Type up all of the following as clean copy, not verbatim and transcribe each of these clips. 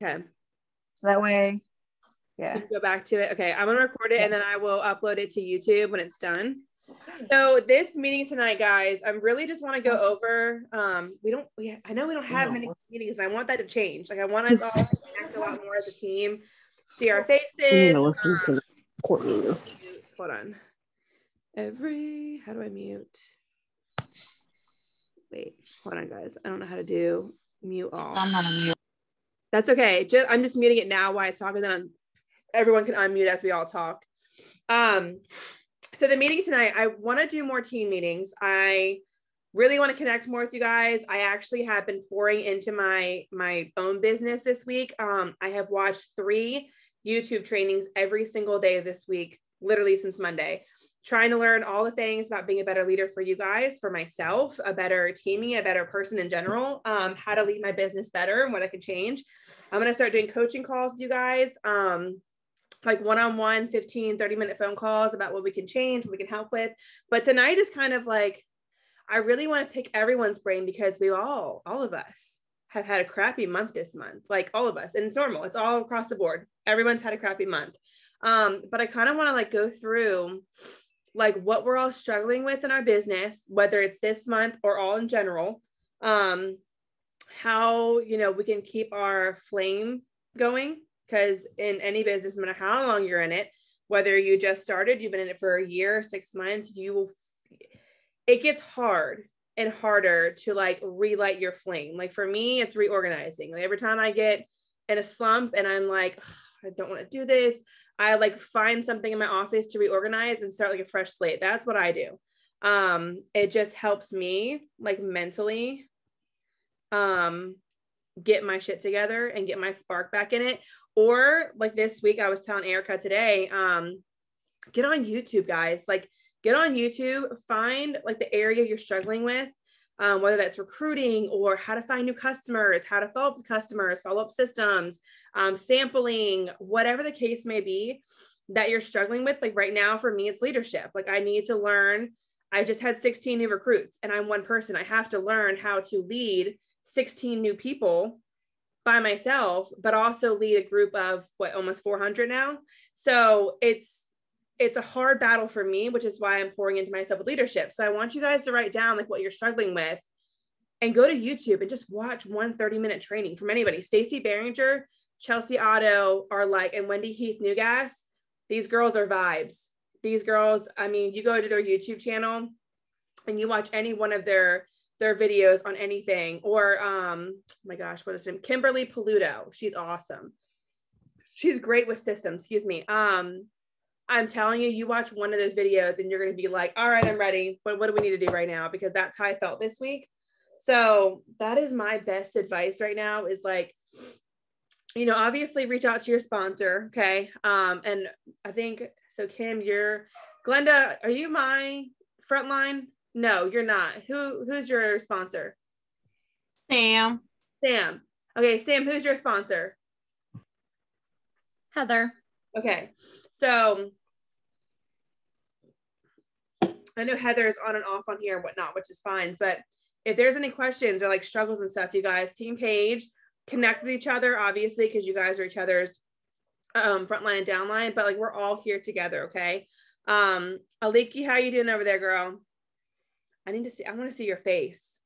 Okay. So that way, yeah. Go back to it. Okay, I'm gonna record it and then I will upload it to YouTube when it's done. So this meeting tonight, guys, I really just want to go over. I know we don't have many meetings, and I want that to change. Like I want us all to connect a lot more as a team, see our faces. We need to listen to the recording. Hold on. How do I mute? Wait, hold on, guys. I don't know how to do mute all. I'm not on mute. That's okay. I'm just muting it now while I talk, and then everyone can unmute as we all talk. So the meeting tonight, I want to do more team meetings. I really want to connect more with you guys. I actually have been pouring into my own business this week. I have watched 3 YouTube trainings every single day of this week, literally since Monday, trying to learn all the things about being a better leader for you guys, for myself, a better teamie, a better person in general, how to lead my business better and what I could change. I'm going to start doing coaching calls with you guys. Like one-on-one 15, 30-minute phone calls about what we can change, what we can help with. But tonight is kind of like, I really want to pick everyone's brain because we all of us have had a crappy month this month, like all of us. And it's normal. It's all across the board. Everyone's had a crappy month. But I kind of want to like go through like what we're all struggling with in our business, whether it's this month or all in general. How, we can keep our flame going. Because in any business, no matter how long you're in it, whether you just started, you've been in it for a year, 6 months, it gets hard and harder to like relight your flame. Like for me, it's reorganizing. Like every time I get in a slump and I'm like, I don't want to do this, I like find something in my office to reorganize and start like a fresh slate. That's what I do. It just helps me like mentally get my shit together and get my spark back in it. Or like this week, I was telling Erica today, get on YouTube, guys. Like get on YouTube, find like the area you're struggling with, whether that's recruiting or how to find new customers, how to follow up with customers, follow up systems, sampling, whatever the case may be that you're struggling with. Like right now for me, it's leadership. Like I need to learn. I just had 16 new recruits and I'm one person. I have to learn how to lead 16 new people by myself, but also lead a group of almost 400 now. So it's a hard battle for me, which is why I'm pouring into myself with leadership. So I want you guys to write down like what you're struggling with and go to YouTube and just watch one 30-minute training from anybody. Stacey Barringer, Chelsea Otto are like, and Wendy Heath Newgas, these girls are vibes. These girls, I mean, you go to their YouTube channel and you watch any one of their videos on anything, or oh my gosh, what is her name? Kimberly Paluto. She's awesome. She's great with systems. Excuse me. I'm telling you, you watch one of those videos and you're going to be like, all right, I'm ready. What do we need to do right now? Because that's how I felt this week. So that is my best advice right now is like, obviously reach out to your sponsor. Okay. And I think, so Kim, Glenda, are you my frontline? No, you're not. Who's your sponsor? Sam. Okay, Sam, who's your sponsor? Heather. Okay, so I know Heather is on and off on here and whatnot, which is fine. But if there's any questions or like struggles and stuff, you guys, team page, connect with each other, obviously, because you guys are each other's frontline and downline. But like we're all here together, okay? Aliki, how you doing over there, girl? I want to see your face.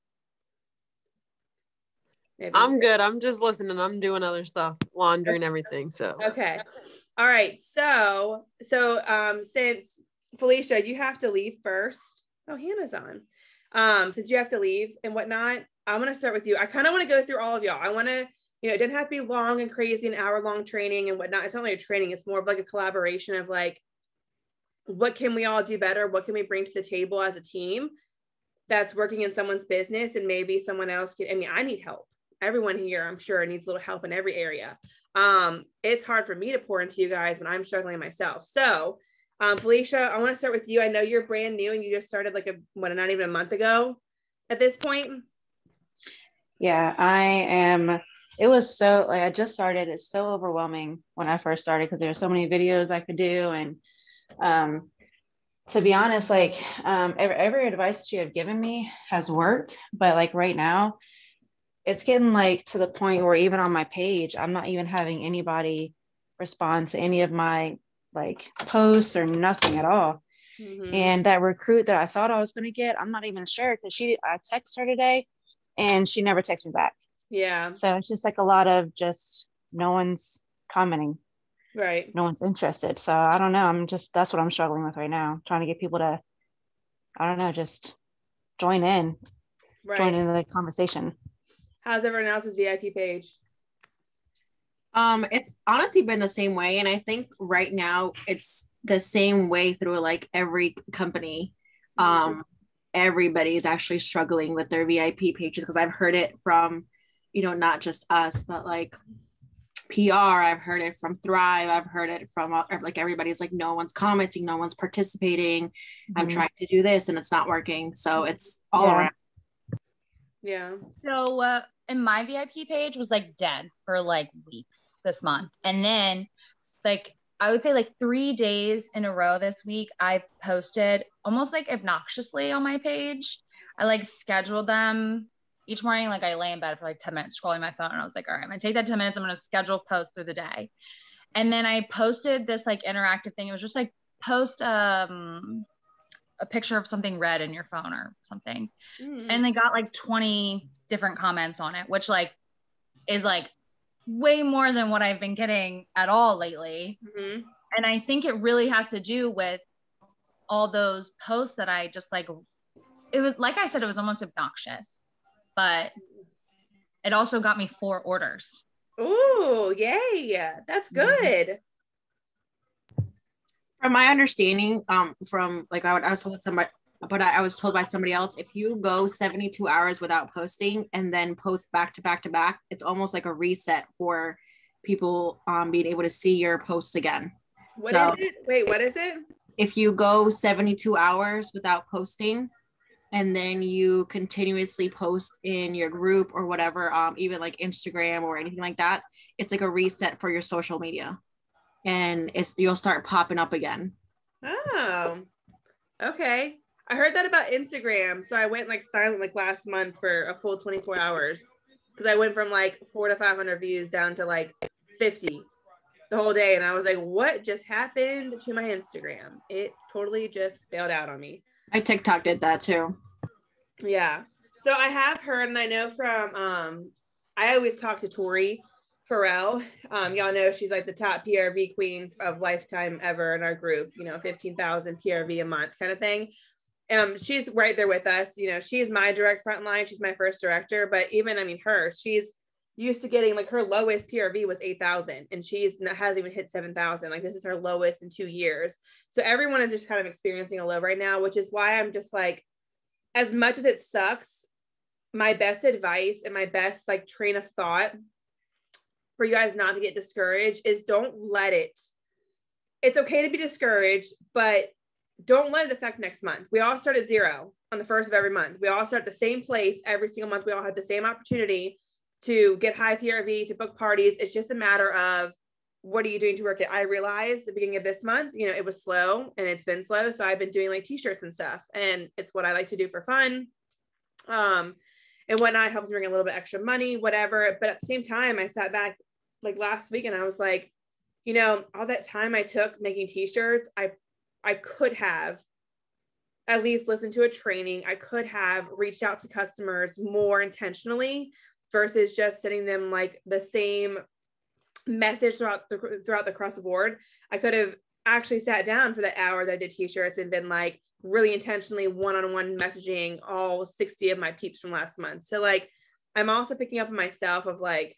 Maybe. I'm good. I'm just listening. I'm doing other stuff, laundry and everything. So okay. All right. So since Felicia, you have to leave first. Oh, Hannah's on. Since you have to leave and whatnot, I'm gonna start with you. I kind of want to go through all of y'all. I want to, it doesn't have to be long and crazy, an hour-long training and whatnot. It's not like a training, it's more of like a collaboration of like, what can we all do better? What can we bring to the table as a team that's working in someone's business, and maybe someone else I need help. Everyone here, I'm sure, needs a little help in every area. It's hard for me to pour into you guys when I'm struggling myself. So, Felicia, I want to start with you. I know you're brand new and you just started not even a month ago at this point. Yeah, I am. It was so I just started. It's so overwhelming when I first started because there were so many videos I could do. And to be honest, every advice you have given me has worked. But like right now, it's getting like to the point where even on my page, I'm not even having anybody respond to any of my like posts or nothing at all. Mm-hmm. And that recruit that I thought I was going to get, I'm not even sure because I texted her today and she never texted me back. Yeah. So it's just like a lot of just no one's commenting. Right. No one's interested. So I don't know. That's what I'm struggling with right now. Trying to get people to, I don't know, just join in the conversation. How's everyone else's VIP page? It's honestly been the same way, and I think right now it's the same way through like every company. Everybody's actually struggling with their VIP pages because I've heard it from, not just us, but like PR. I've heard it from Thrive. I've heard it from like everybody's like, no one's commenting, no one's participating. I'm trying to do this and it's not working. So it's all around. Yeah. So and my VIP page was like dead for like weeks this month. And then like I would say like 3 days in a row this week, I've posted almost like obnoxiously on my page. I like scheduled them each morning. Like I lay in bed for like 10 minutes scrolling my phone. And I was like, all right, I'm gonna take that 10 minutes. I'm gonna schedule posts through the day. And then I posted this like interactive thing. It was just like post a picture of something red in your phone or something. And they got like 20 different comments on it, which like is like way more than what I've been getting at all lately. And I think it really has to do with all those posts that I just like, it was like I said, it was almost obnoxious, but it also got me 4 orders. Ooh, yay. That's good. From my understanding, from like I was told somebody, but I was told by somebody else, if you go 72 hours without posting and then post back to back to back, it's almost like a reset for people being able to see your posts again. What is it? Wait, what is it? If you go 72 hours without posting and then you continuously post in your group or whatever, even like Instagram or anything like that, it's like a reset for your social media. And you'll start popping up again. Oh, okay. I heard that about Instagram. So I went like silent like last month for a full 24 hours because I went from like 400 to 500 views down to like 50 the whole day. And I was like, what just happened to my Instagram? It totally just bailed out on me. My TikTok did that too. Yeah. So I have heard, and I know from, I always talk to Tori Farrell. Y'all know she's like the top PRV queen of lifetime ever in our group, 15,000 PRV a month kind of thing. She's right there with us. She's my direct front line. She's my first director, but even, she's used to getting like her lowest PRV was 8,000 and hasn't even hit 7,000. Like this is her lowest in 2 years. So everyone is just kind of experiencing a low right now, which is why I'm just like, as much as it sucks, my best advice and my best like train of thought for you guys not to get discouraged is don't let it. It's okay to be discouraged, but don't let it affect next month. We all start at 0 on the first of every month. We all start at the same place every single month. We all have the same opportunity to get high PRV, to book parties. It's just a matter of what are you doing to work it? I realized the beginning of this month, it was slow and it's been slow. So I've been doing like t-shirts and stuff, and it's what I like to do for fun. And whatnot, helps bring a little bit extra money, whatever. But at the same time, I sat back like last week and I was like, all that time I took making t-shirts, I could have at least listened to a training. I could have reached out to customers more intentionally versus just sending them like the same message throughout the across the board. I could have actually sat down for the hour that I did t-shirts and been like really intentionally one-on-one messaging all 60 of my peeps from last month. So like, I'm also picking up on myself of like,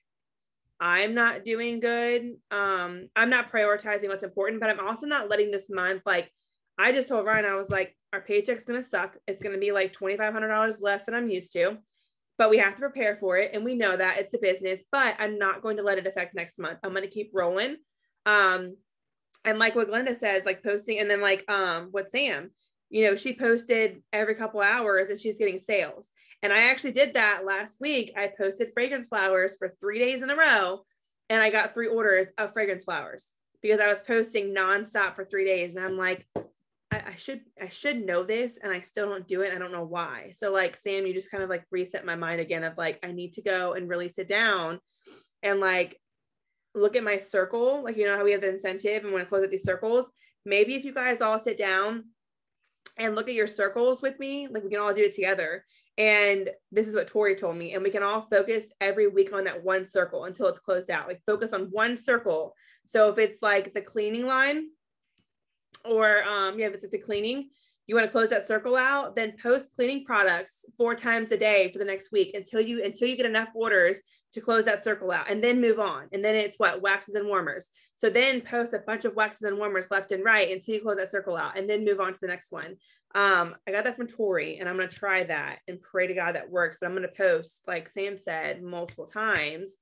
I'm not doing good. I'm not prioritizing what's important, but I'm also not letting this month, like I just told Ryan, I was like, our paycheck's going to suck. It's going to be like $2,500 less than I'm used to, but we have to prepare for it. And we know that it's a business, but I'm not going to let it affect next month. I'm going to keep rolling. And like what Glenda says, like posting, and then like, what Sam, she posted every couple hours and she's getting sales. And I actually did that last week. I posted fragrance flowers for 3 days in a row. And I got 3 orders of fragrance flowers because I was posting nonstop for 3 days. And I'm like, I should know this and I still don't do it. I don't know why. So like Sam, you just kind of like reset my mind again of like, I need to go and really sit down and like look at my circle. Like, you know how we have the incentive and when I close out these circles, maybe if you guys all sit down and look at your circles with me, like we can all do it together. And this is what Tori told me. And we can all focus every week on that one circle until it's closed out. Like focus on one circle. So if it's like the cleaning line or if it's like the cleaning, you want to close that circle out, then post cleaning products 4 times a day for the next week until you get enough orders to close that circle out, and then move on. And then it's what? Waxes and warmers. So then post a bunch of waxes and warmers left and right until you close that circle out, and then move on to the next one. I got that from Tori, and I'm going to try that and pray to God that works. But I'm going to post, like Sam said, multiple times,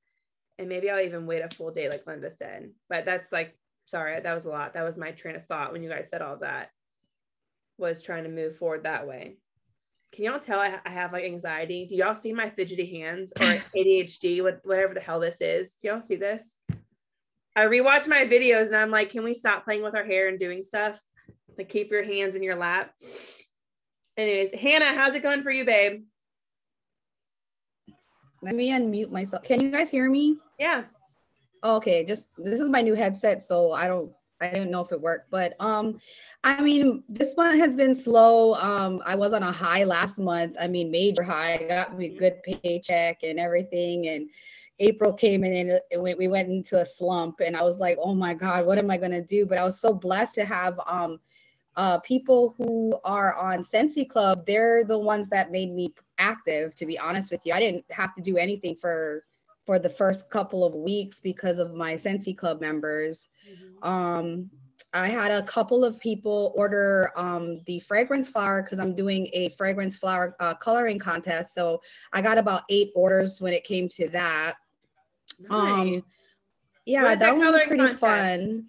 and maybe I'll even wait a full day like Linda said. But that's like, sorry, that was a lot. That was my train of thought when you guys said all that, was trying to move forward that way. Can y'all tell I have like anxiety? Do y'all see my fidgety hands or ADHD, whatever the hell this is? Do y'all see this? I rewatch my videos and I'm like, can we stop playing with our hair and doing stuff? Like keep your hands in your lap. Anyways, Hannah, how's it going for you, babe? Let me unmute myself. Can you guys hear me? Yeah. Okay, just this is my new headset, so I didn't know if it worked, but I mean, this month has been slow. I was on a high last month. I mean, major high. I got me a good paycheck and everything, and April came in and we went into a slump, and I was like, oh my God, what am I gonna do? But I was so blessed to have people who are on Scentsy Club. They're the ones that made me active, to be honest with you. I didn't have to do anything for the first couple of weeks because of my Scentsy Club members. Mm-hmm. I had a couple of people order the fragrance flower because I'm doing a fragrance flower coloring contest. So I got about 8 orders when it came to that. Nice. Yeah, that one was pretty fun.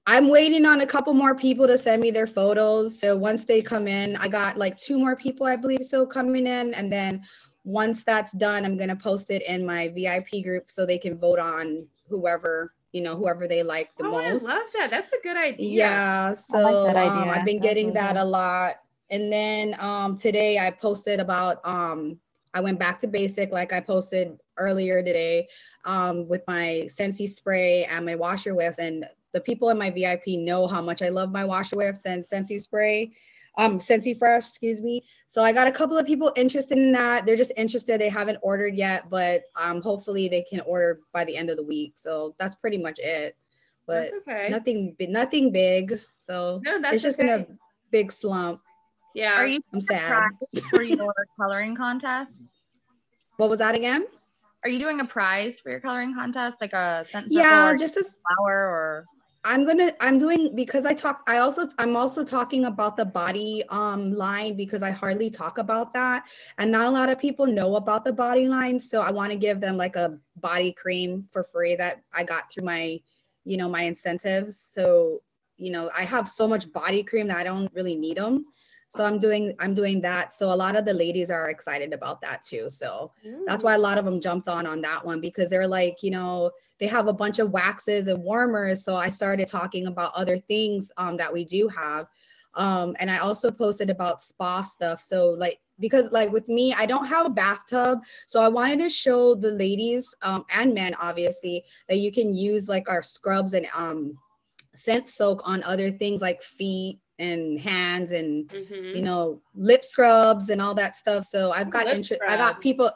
I'm waiting on a couple more people to send me their photos. So once they come in, I got like 2 more people, I believe, so coming in. And then once that's done, I'm going to post it in my VIP group so they can vote on whoever they like the most. I love that. That's a good idea. Yeah. So I like that idea. I've been getting that a lot. And then today I posted about, I went back to basic, like I posted earlier today with my Scentsy spray and my washer whiffs. And the people in my VIP know how much I love my washer whiffs and Scentsy spray. Scentsy Fresh, excuse me. So I got a couple of people interested in that. They're just interested. They haven't ordered yet, but hopefully they can order by the end of the week. So that's pretty much it. But okay. nothing big. So it's just been a big slump. Yeah. Are you I'm sad for your coloring contest? What was that again? Are you doing a prize for your coloring contest, like a scent circle? Yeah, just a flower or. I'm doing because I'm also talking about the body line because I hardly talk about that, and not a lot of people know about the body line. So I want to give them like a body cream for free that I got through my, my incentives. So, I have so much body cream that I don't really need them. So I'm doing that. So a lot of the ladies are excited about that too. So that's why a lot of them jumped on that one, because they're like, they have a bunch of waxes and warmers. So I started talking about other things that we do have. And I also posted about spa stuff. So because with me, I don't have a bathtub. So I wanted to show the ladies and men, obviously, that you can use like our scrubs and scent soak on other things like feet and hands and, lip scrubs and all that stuff. So I've got people.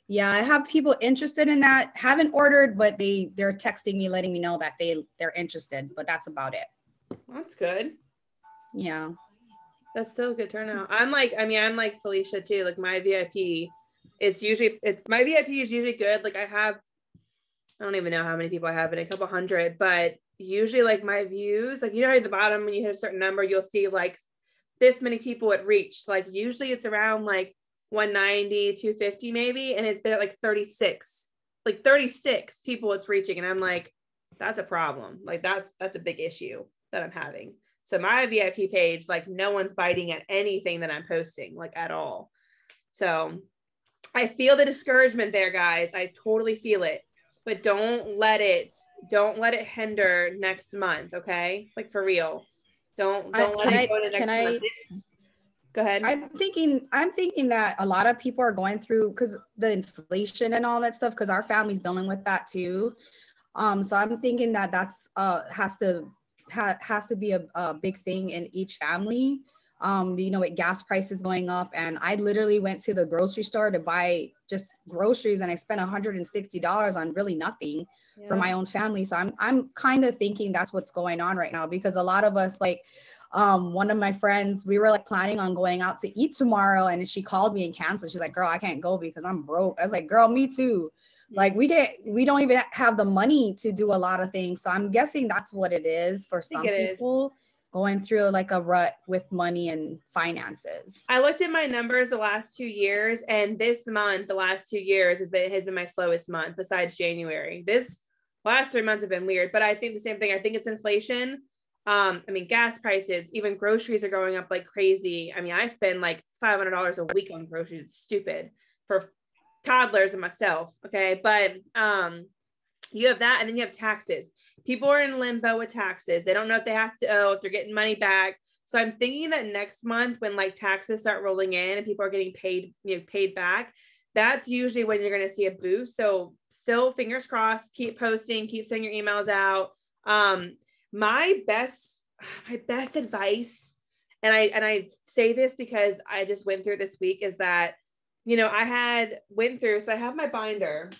Yeah, I have people interested in that. Haven't ordered, but they're texting me, letting me know that they're interested, but that's about it. That's good. Yeah. That's still a good turnout. I'm like Felicia too. Like my VIP, my VIP is usually good. Like I don't even know how many people I have, but a couple hundred, but usually like my views, like, at the bottom, when you hit a certain number, you'll see like this many people it reached. Like usually it's around like 190, 250 maybe. And it's been at like 36 people it's reaching. And I'm like, that's a problem. Like that's a big issue that I'm having. So my VIP page, like no one's biting at anything that I'm posting, like at all. So I feel the discouragement there, guys. I totally feel it, but don't let it hinder next month. Okay. Like for real. Don't let it go to next month. Go ahead. I'm thinking that a lot of people are going through, because the inflation and all that stuff, because our family's dealing with that too. So I'm thinking that that's has to be a big thing in each family. With gas prices going up, and I literally went to the grocery store to buy just groceries, and I spent $160 on really nothing for my own family. So I'm kind of thinking that's what's going on right now, because a lot of us, like, one of my friends, we were like planning on going out to eat tomorrow, and she called me and canceled. She's like, girl, I can't go because I'm broke. I was like, girl, me too. Like we don't even have the money to do a lot of things. So I'm guessing that's what it is for some people going through like a rut with money and finances. I looked at my numbers the last 2 years, and this month, the last 2 years has been my slowest month besides January. This last 3 months have been weird, but I think the same thing. I think it's inflation. Gas prices, even groceries are going up like crazy. I mean, I spend like $500 a week on groceries. It's stupid for toddlers and myself. Okay. But, you have that, and then you have taxes. People are in limbo with taxes. They don't know if they have to owe, if they're getting money back. So I'm thinking that next month, when like taxes start rolling in and people are getting paid back, that's usually when you're going to see a boost. So still fingers crossed, keep posting, keep sending your emails out. My best advice, and I say this because I just went through this week, is that, so I have my binder,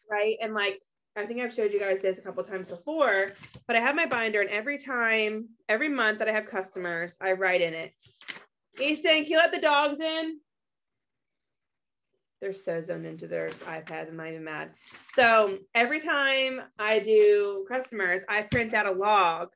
right? And like, I think I've showed you guys this a couple of times before, but I have my binder, and every month that I have customers, I write in it, Easton, can you let the dogs in? They're so zoned into their iPad, I'm not even mad. So every time I do customers, I print out a log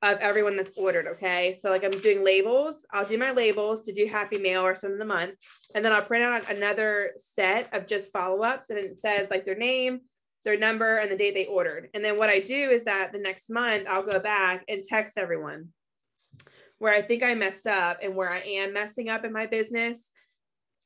of everyone that's ordered, okay? So like I'm doing labels. I'll do my labels to do Happy Mail or some of the month. And then I'll print out another set of just follow-ups, and it says like their name, their number, and the date they ordered. And then what I do is that the next month I'll go back and text everyone where I think I messed up and where I am messing up in my business.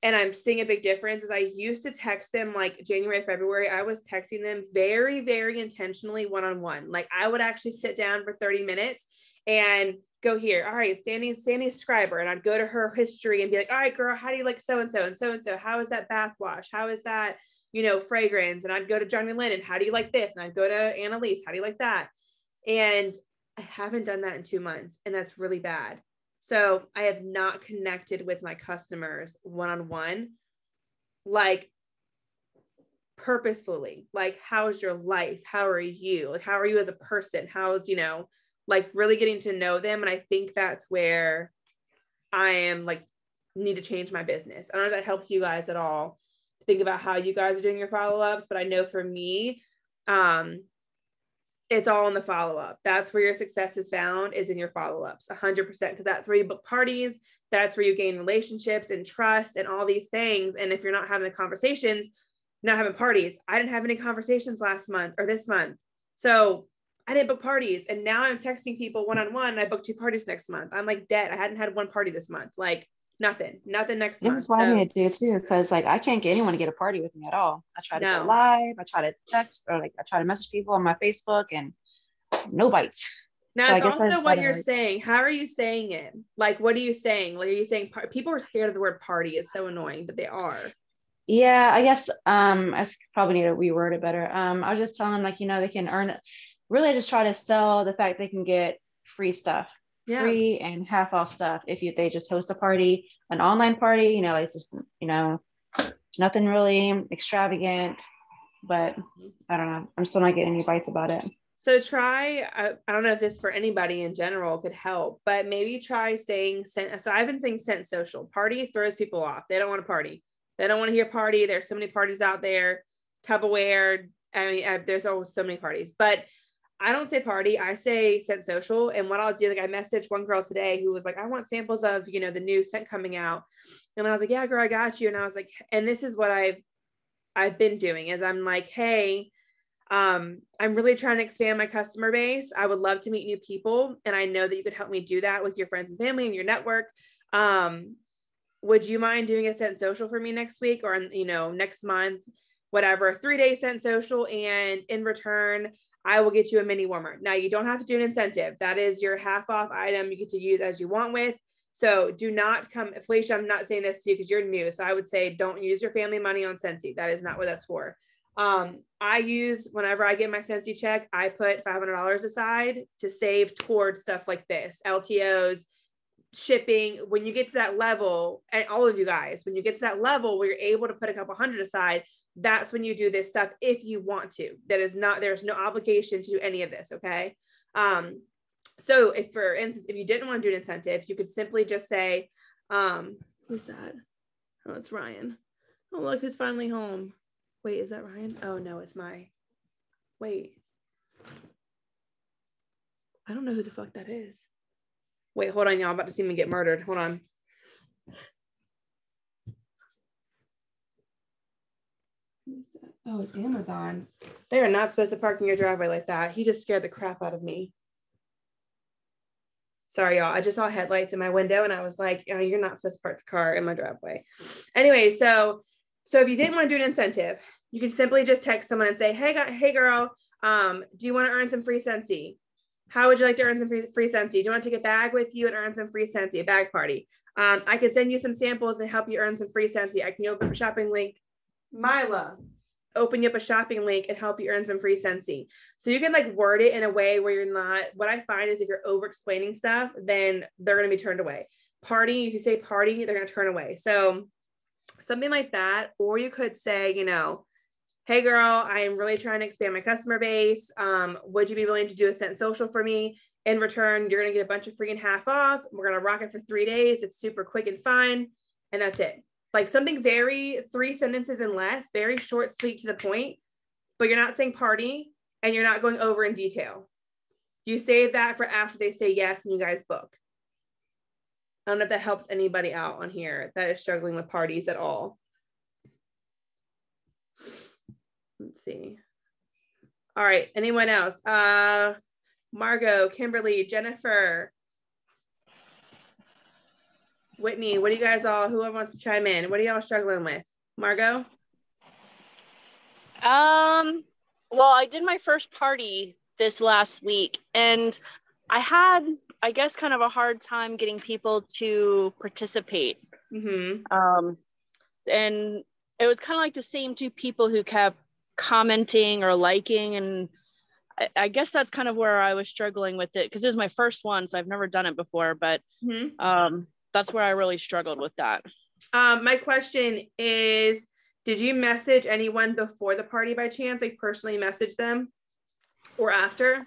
And I'm seeing a big difference. Is I used to text them like January, February, I was texting them very, very intentionally one-on-one. Like I would actually sit down for 30 minutes and go here. All right, Sandy subscriber. And I'd go to her history and be like, all right, girl, how do you like so-and-so and so-and-so? How is that bath wash? How is that, fragrance? And I'd go to Johnny Lennon. How do you like this? And I'd go to Annalise. How do you like that? And I haven't done that in 2 months. And that's really bad. So I have not connected with my customers one-on-one, like purposefully, like, how's your life? How are you? Like, how are you as a person? How's, like really getting to know them. And I think that's where I am like, need to change my business. I don't know if that helps you guys at all. Think about how you guys are doing your follow-ups, but I know for me, it's all in the follow-up. That's where your success is found, is in your follow-ups, 100%, because that's where you book parties. That's where you gain relationships and trust and all these things. And if you're not having the conversations, not having parties, I didn't have any conversations last month or this month. So I didn't book parties. And now I'm texting people one-on-one. And I booked 2 parties next month. I'm like dead. I hadn't had 1 party this month. Like nothing next month. This is why I need to do too, because like I can't get anyone to get a party with me at all. I try to go live, I try to text, or like I try to message people on my Facebook, and no bites. Now, so it's also what you're saying. How are you saying it? Like, what are you saying? Like, are you saying people are scared of the word party? It's so annoying, but they are. Yeah, I guess I probably need to reword it better. I was just telling them like, they can earn it. Really, I just try to sell the fact they can get free stuff. Yeah. Free and half off stuff if they just host a party, an online party. It's just nothing really extravagant, but I don't know. I'm still not getting any bites about it. So try, I don't know if this for anybody in general could help, but maybe try saying, so I've been saying sent social. Party throws people off. They don't want to party. They don't want to hear party. There's so many parties out there. Tupperware. I mean, there's always so many parties, but I don't say party. I say scent social. And what I'll do, like I messaged one girl today who was like, I want samples of, the new scent coming out. And I was like, yeah, girl, I got you. And I was like, and this is what I've been doing is I'm like, hey, I'm really trying to expand my customer base. I would love to meet new people. And I know that you could help me do that with your friends and family and your network. Would you mind doing a scent social for me next week or, next month? whatever, 3-day scent social, and in return, I will get you a mini warmer. Now you don't have to do an incentive. That is your half off item you get to use as you want with. So do not come, Felicia, I'm not saying this to you because you're new. So I would say don't use your family money on Scentsy. That is not what that's for. I use, whenever I get my Scentsy check, I put $500 aside to save towards stuff like this, LTOs, shipping. When you get to that level, and all of you guys, when you get to that level where you're able to put a couple hundred aside, that's when you do this stuff if you want to. That is not, there's no obligation to do any of this, okay? So if, for instance, if you didn't want to do an incentive, you could simply just say, who's that? Oh, it's Ryan. Oh, look who's finally home. Wait, is that Ryan? Oh no, it's wait. I don't know who the fuck that is. Wait, hold on, y'all. I'm about to see me get murdered. Hold on. Oh, it's Amazon. They are not supposed to park in your driveway like that. He just scared the crap out of me. Sorry, y'all. I just saw headlights in my window and I was like, oh, you're not supposed to park the car in my driveway. Anyway, so if you didn't want to do an incentive, you can simply just text someone and say, hey girl, do you want to earn some free Scentsy? How would you like to earn some free Scentsy? Do you want to take a bag with you and earn some free Scentsy, a bag party? I can send you some samples and help you earn some free Scentsy. I can open up a shopping link. Mila, open you up a shopping link and help you earn some free Scentsy. So you can like word it in a way where you're not, what I find is if you're over explaining stuff, then they're going to be turned away. Party, if you say party, they're going to turn away. So something like that. Or you could say, you know, hey girl, I am really trying to expand my customer base. Would you be willing to do a scent social for me? In return, you're going to get a bunch of free and half off. We're going to rock it for 3 days. It's super quick and fun. And that's it. Like something very 3 sentences and less, very short, sweet, to the point, but you're not saying party and you're not going over in detail. You save that for after they say yes and you guys book. I don't know if that helps anybody out on here that is struggling with parties at all. Let's see. All right. Anyone else? Margot, Kimberly, Jennifer, Whitney, what do you guys all, whoever wants to chime in, what are y'all struggling with? Margot? Well, I did my first party this last week and I had, I guess, kind of a hard time getting people to participate. Mm-hmm. And it was kind of like the same 2 people who kept commenting or liking, and I guess that's kind of where I was struggling with it because it was my first one, so I've never done it before, but that's where I really struggled with that. My question is, did you message anyone before the party by chance, like personally message them, or after?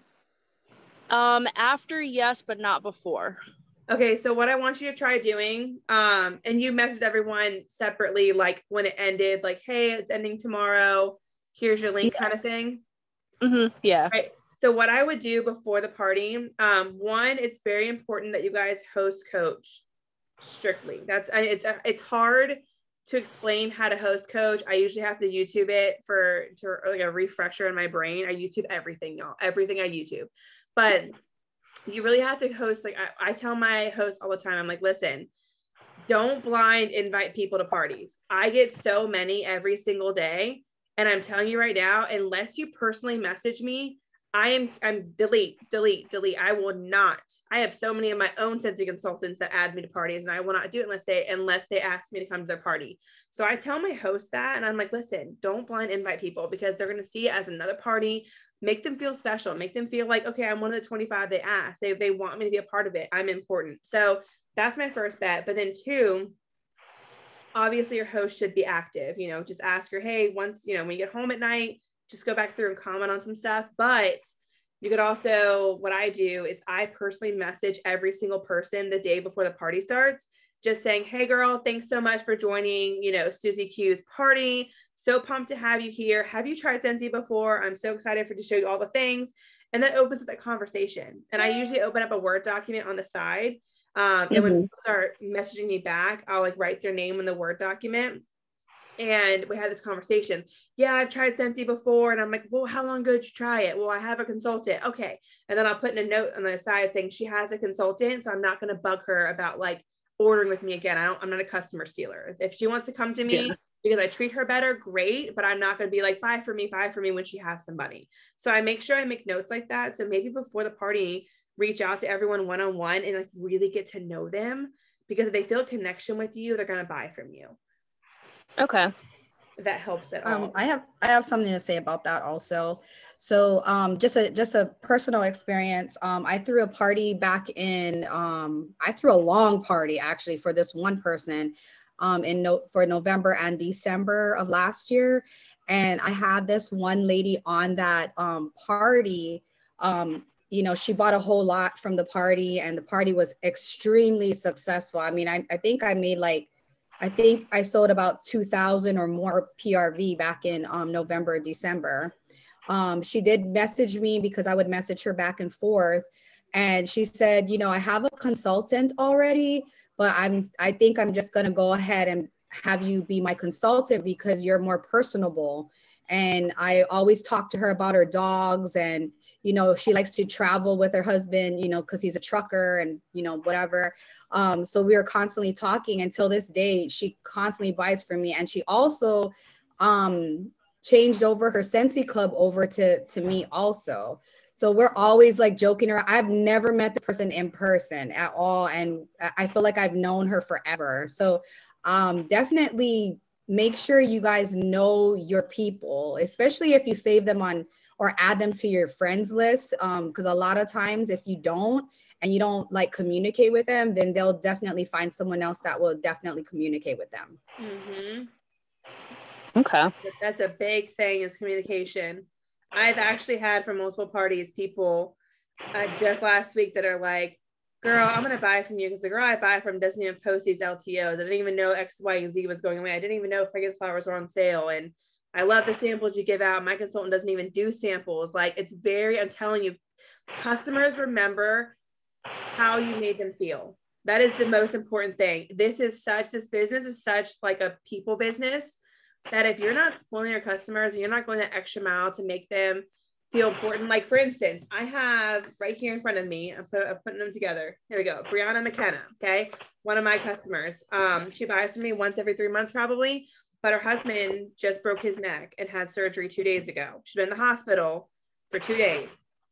After, yes, but not before. Okay, so what I want you to try doing, and you messaged everyone separately, like when it ended, like, hey, it's ending tomorrow, here's your link, kind of thing. Mm-hmm. Yeah. Right. So what I would do before the party, one, it's very important that you guys host coach strictly. It's hard to explain how to host coach. I usually have to YouTube it to like a refresher in my brain. I YouTube everything, y'all. Everything I YouTube. But you really have to host, like I tell my host all the time, I'm like, listen, don't blind invite people to parties. I get so many every single day. And I'm telling you right now, unless you personally message me, I'm delete. I will not. I have so many of my own Scentsy consultants that add me to parties, and I will not do it unless they ask me to come to their party. So I tell my host that, and I'm like, listen, don't blind invite people because they're going to see it as another party. Make them feel special. Make them feel like, okay, I'm one of the 25 they asked. They want me to be a part of it. I'm important. So that's my first bet. But then 2, obviously your host should be active. You know, just ask her, hey, once, you know, when you get home at night, just go back through and comment on some stuff. But you could also, what I do is I personally message every single person the day before the party starts, just saying, hey girl, thanks so much for joining, you know, Susie Q's party. So pumped to have you here. Have you tried Scentsy before? I'm so excited to show you all the things. And that opens up that conversation. And I usually open up a Word document on the side. And when people start messaging me back, I'll like write their name in the Word document. And we had this conversation. Yeah, I've tried Scentsy before. And I'm like, well, how long ago did you try it? Well, I have a consultant. Okay. And then I'll put in a note on the side saying she has a consultant. So I'm not going to bug her about like ordering with me again. I'm not a customer stealer. If she wants to come to me because I treat her better, great, but I'm not going to be like, buy for me when she has some money. So I make sure I make notes like that. So maybe before the party, reach out to everyone one-on-one and like really get to know them, because if they feel a connection with you, they're going to buy from you. Okay. That helps at all. I have something to say about that also. So just a personal experience. I threw a party back in I threw a long party actually for this one person for November and December of last year. And I had this one lady on that party. You know, she bought a whole lot from the party, and the party was extremely successful. I mean, I think I made like, I think I sold about 2,000 or more PRV back in November, December. She did message me because I would message her back and forth. And she said, you know, I have a consultant already, but I think I'm just going to go ahead and have you be my consultant because you're more personable. And I always talk to her about her dogs, and, you know, she likes to travel with her husband, you know, because he's a trucker and, you know, whatever. So we were constantly talking until this day. She constantly buys from me. And she also changed over her Scentsy Club over to me also. So we're always like joking around. I've never met the person in person at all. And I feel like I've known her forever. So definitely make sure you guys know your people, especially if you save them on or add them to your friends list. Because a lot of times if you don't, and you don't like communicate with them, then they'll definitely find someone else that will definitely communicate with them. Mm-hmm. Okay. That's a big thing, is communication. I've actually had from multiple parties people just last week that are like, girl, I'm going to buy from you because the girl I buy from doesn't even post these LTOs. I didn't even know X, Y, and Z was going away. I didn't even know fragrance flowers were on sale. And I love the samples you give out. My consultant doesn't even do samples. Like, it's very, I'm telling you, customers remember how you made them feel. That is the most important thing. This business is such like a people business that if you're not spoiling your customers and you're not going that extra mile to make them feel important, like for instance, I have right here in front of me, I'm putting them together. Here we go. Brianna McKenna. Okay. One of my customers. She buys from me once every 3 months probably, but her husband just broke his neck and had surgery 2 days ago. She's been in the hospital for 2 days.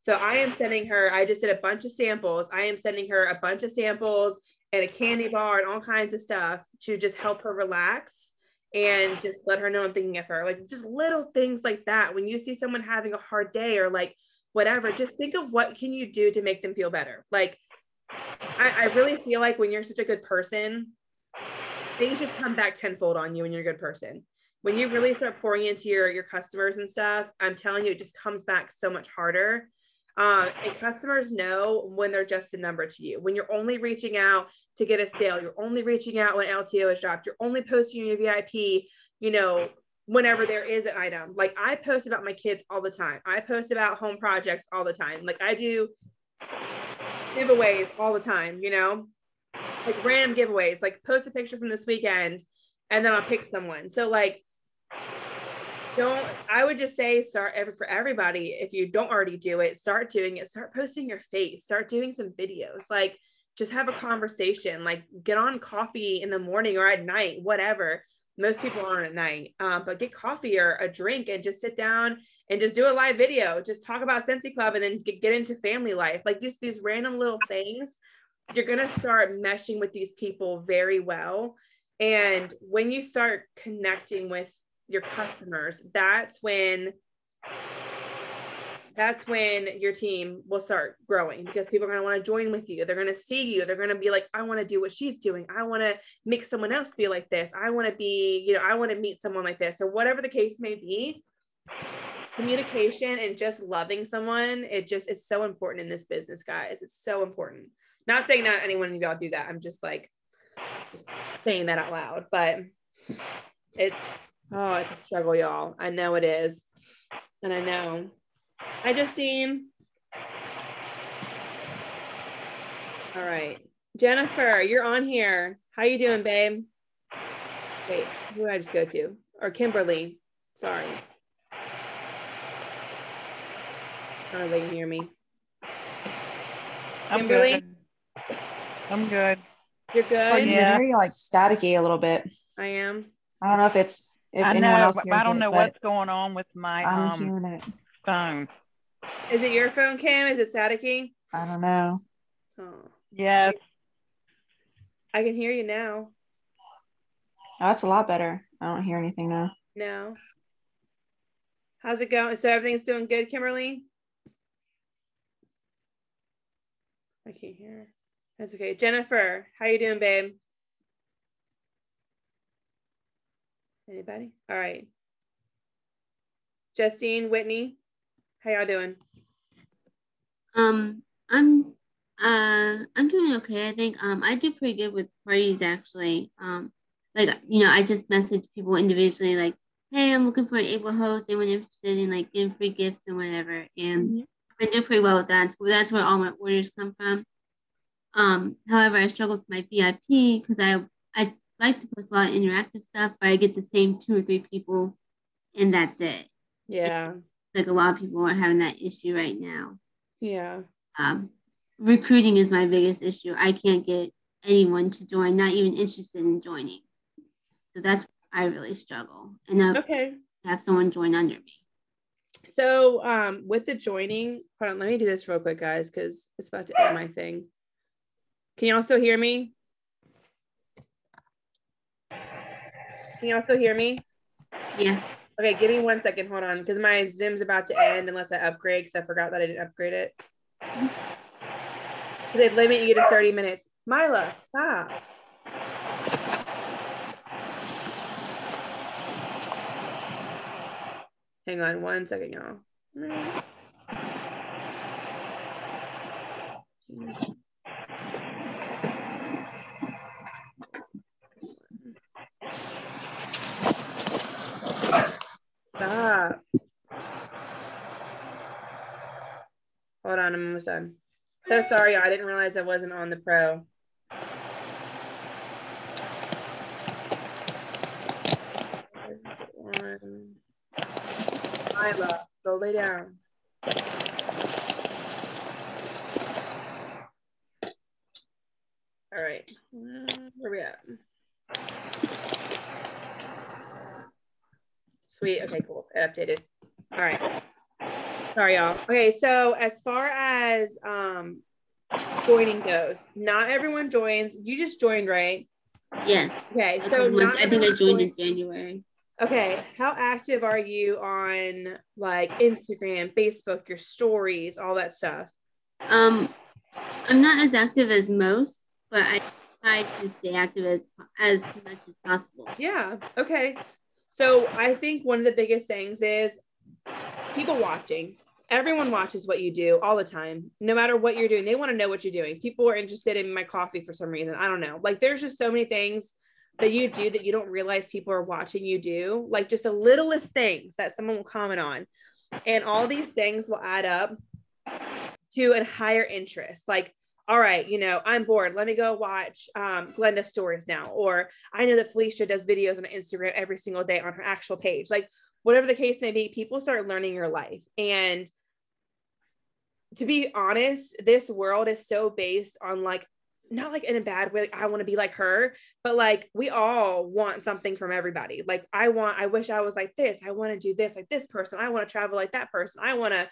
So I am sending her, I just did a bunch of samples. I am sending her a bunch of samples and a candy bar and all kinds of stuff to just help her relax and just let her know I'm thinking of her. Like just little things like that. When you see someone having a hard day or like whatever, just think of what can you do to make them feel better. Like I really feel like when you're such a good person, things just come back tenfold on you when you're a good person. When you really start pouring into your customers and stuff, I'm telling you, it just comes back so much harder. And customers know when they're just a number to you. When you're only reaching out to get a sale, you're only reaching out when LTO is dropped, you're only posting your VIP, you know, whenever there is an item. Like I post about my kids all the time. I post about home projects all the time. Like I do giveaways all the time, you know, like random giveaways, like post a picture from this weekend and then I'll pick someone. So like, I would just say for everybody, if you don't already do it, start doing it, start posting your face, start doing some videos, like just have a conversation, like get on coffee in the morning or at night, whatever. Most people aren't at night, but get coffee or a drink and just sit down and just do a live video, just talk about Scentsy Club and then get into family life. Like just these random little things, you're going to start meshing with these people very well. And when you start connecting with your customers, that's when your team will start growing, because people are going to want to join with you. They're going to see you. They're going to be like, I want to do what she's doing. I want to make someone else feel like this. I want to be, you know, I want to meet someone like this, or whatever the case may be. Communication and just loving someone, it just is so important in this business, guys. It's so important. Not saying not anyone of y'all do that. I'm just saying that out loud, but it's a struggle, y'all. I know it is. And I know. I just seen. All right. Jennifer, you're on here. How you doing, babe? Wait, who did I just go to? Or Kimberly. Sorry. I don't know if they can hear me. Kimberly? I'm good. You're good? You're very like staticky a little bit. I am. I don't know if I anyone know, else but I hears don't it, know but what's going on with my I'm hearing it. phone. Is it your phone, Cam? Is it staticky? I don't know. Oh, Yes. I can hear you now. Oh, that's a lot better. I don't hear anything now. No. How's it going? So everything's doing good, Kimberly? I can't hear. That's okay. Jennifer, how you doing, babe? Anybody? All right. Justine, Whitney, how y'all doing? I'm doing okay. I think I do pretty good with parties actually. Like I just message people individually like, hey, I'm looking for an able host. Anyone interested in like getting free gifts and whatever. And I do pretty well with that. So that's where all my orders come from. However, I struggle with my VIP because I like to post a lot of interactive stuff, but I get the same 2 or 3 people, and that's it. Yeah. Like a lot of people are having that issue right now. Yeah. Recruiting is my biggest issue. I can't get anyone to join, not even interested in joining. So that's where I really struggle. And okay. Have someone join under me. So with the joining, hold on, let me do this real quick, guys, because it's about to end my thing. Can y'all still hear me? Can y'all still hear me? Yeah. Okay, give me 1 second. Hold on, because my Zoom's about to end unless I upgrade, because I forgot that I didn't upgrade it. They limit you to 30 minutes. Mila, stop. Hang on 1 second, y'all. Stop. Hold on, I'm almost done. So sorry, I didn't realize I wasn't on the pro. Mila, go lay down. All right, where we at? Sweet, okay, cool, it updated. All right, sorry y'all. Okay, so as far as joining goes, not everyone joins. You just joined, right? Yes. Okay, so I think I joined in January. Okay, how active are you on like Instagram, Facebook, your stories, all that stuff? I'm not as active as most, but I try to stay active as much as possible. Yeah, okay. So I think one of the biggest things is people watching. Everyone watches what you do all the time, no matter what you're doing. They want to know what you're doing. People are interested in my coffee for some reason. I don't know. Like there's just so many things that you do that you don't realize people are watching you do, like just the littlest things that someone will comment on. And all these things will add up to a higher interest. Like, all right, I'm bored. Let me go watch Glenda's stories now. Or I know that Felicia does videos on Instagram every single day on her actual page. Like, whatever the case may be, people start learning your life. And to be honest, this world is so based on like, not like in a bad way, like I want to be like her, but like we all want something from everybody. Like I wish I was like this. I want to do this like this person. I want to travel like that person. I want to,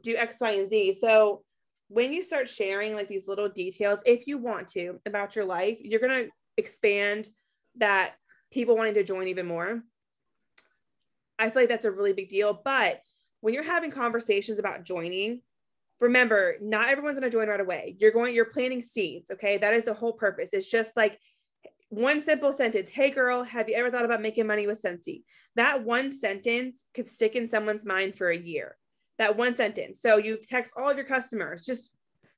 do X, Y, and Z. So when you start sharing like these little details, if you want to, about your life, you're going to expand that people wanting to join even more. I feel like that's a really big deal. But when you're having conversations about joining, remember, not everyone's going to join right away. You're planting seeds. Okay. That is the whole purpose. It's just like one simple sentence. Hey girl, have you ever thought about making money with Scentsy? That one sentence could stick in someone's mind for a year. That one sentence. So you text all of your customers, just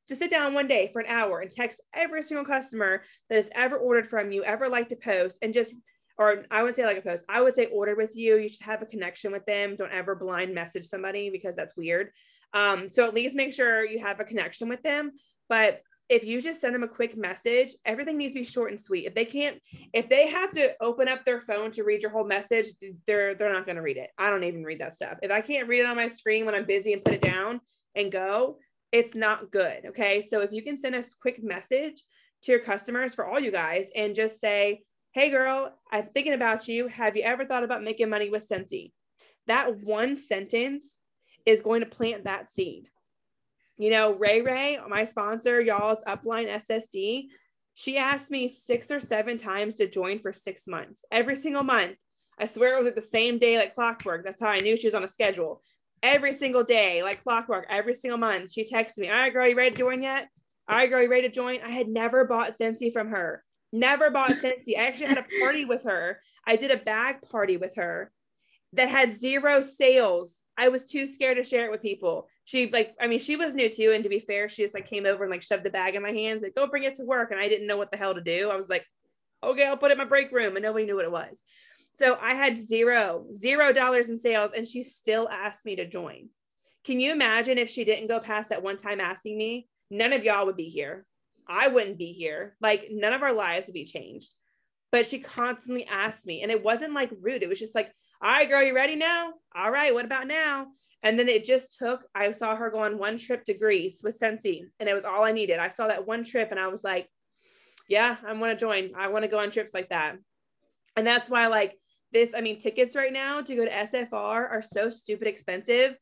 sit down one day for an hour and text every single customer that has ever ordered from you, ever liked to post, and or I wouldn't say like a post, I would say ordered with you. You should have a connection with them. Don't ever blind message somebody because that's weird. So at least make sure you have a connection with them. But if you just send them a quick message, everything needs to be short and sweet. If they have to open up their phone to read your whole message, they're not going to read it. I don't even read that stuff. If I can't read it on my screen when I'm busy and put it down and go, it's not good. Okay. So if you can send a quick message to your customers, for all you guys, and just say, hey girl, I'm thinking about you. Have you ever thought about making money with Scentsy? That one sentence is going to plant that seed. You know, Ray, my sponsor, y'all's upline SSD, she asked me 6 or 7 times to join for 6 months, every single month. I swear it was at the same day like clockwork. That's how I knew she was on a schedule. Every single day, like clockwork, every single month. She texted me, all right, girl, you ready to join yet? All right, girl, you ready to join? I had never bought Scentsy from her. Never bought Scentsy. I actually had a party with her. I did a bag party with her that had 0 sales. I was too scared to share it with people. She was new too. And to be fair, she just like came over and like shoved the bag in my hands, like, go bring it to work. And I didn't know what the hell to do. I was like, okay, I'll put it in my break room. And nobody knew what it was. So I had $0 in sales, and she still asked me to join. Can you imagine if she didn't go past that one time asking me? None of y'all would be here. I wouldn't be here. Like, none of our lives would be changed. But she constantly asked me, and it wasn't like rude. It was just like, all right, girl, you ready now? All right, what about now? And then it just took, I saw her go on one trip to Greece with Scentsy, and it was all I needed. I saw that one trip and I was like, yeah, I want to join. I want to go on trips like that. And that's why like this, I mean, tickets right now to go to SFR are so stupid expensive.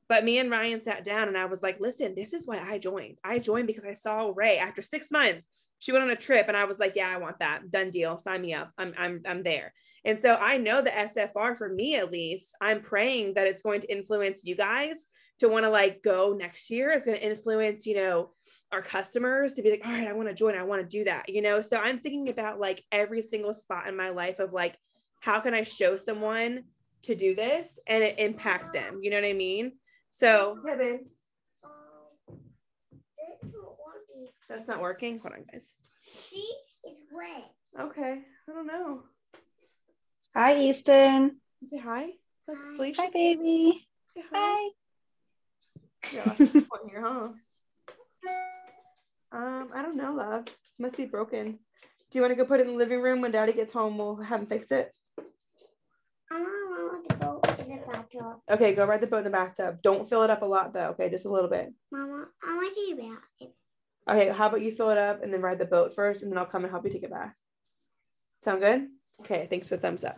But me and Ryan sat down and I was like, listen, this is why I joined. I joined because I saw Ray after 6 months. She went on a trip and I was like, yeah, I want that. Done deal. Sign me up. I'm there. And so I know the SFR, for me at least, I'm praying that it's going to influence you guys to want to like go next year. It's going to influence, you know, our customers to be like, all right, I want to join. I want to do that, you know? So I'm thinking about like every single spot in my life of like, how can I show someone to do this and it impact them? You know what I mean? So, Kevin, that's not working. Hold on, guys. See, it's wet. Okay, I don't know. Hi, Easton. Say hi. Hi. Felicia. Hi, baby. Say hi. Yeah, on here, huh? I don't know, love. Must be broken. Do you want to go put it in the living room? When Daddy gets home, we'll have him fix it. I want to go in the bathtub. Okay, go ride the boat in the bathtub. Don't fill it up a lot though, okay? Just a little bit. Mama, I want to see it. Okay, how about you fill it up and then ride the boat first, and then I'll come and help you take it back. Sound good? Okay, thanks for the thumbs up.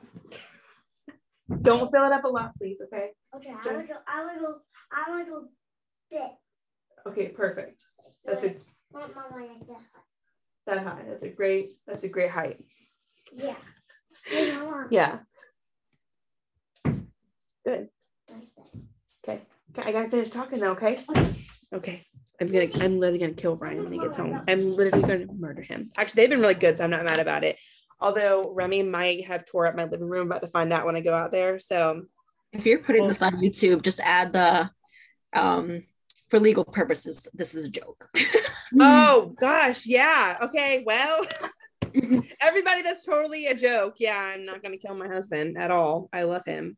Don't fill it up a lot, please, okay? Okay, I want to go this. Okay, perfect. That's a Mama, like that high. That's a great height. Yeah. Hey, Mama. Yeah. Good. Okay. I gotta finish talking though, okay? Okay. I'm literally gonna kill Ryan when he gets home. I'm literally gonna murder him. Actually, they've been really good, so I'm not mad about it. Although Remy might have tore up my living room, about to find out when I go out there. So if you're putting this on YouTube, just add the for legal purposes, this is a joke. Oh gosh, yeah. Okay, well, everybody, that's totally a joke. Yeah, I'm not gonna kill my husband at all. I love him.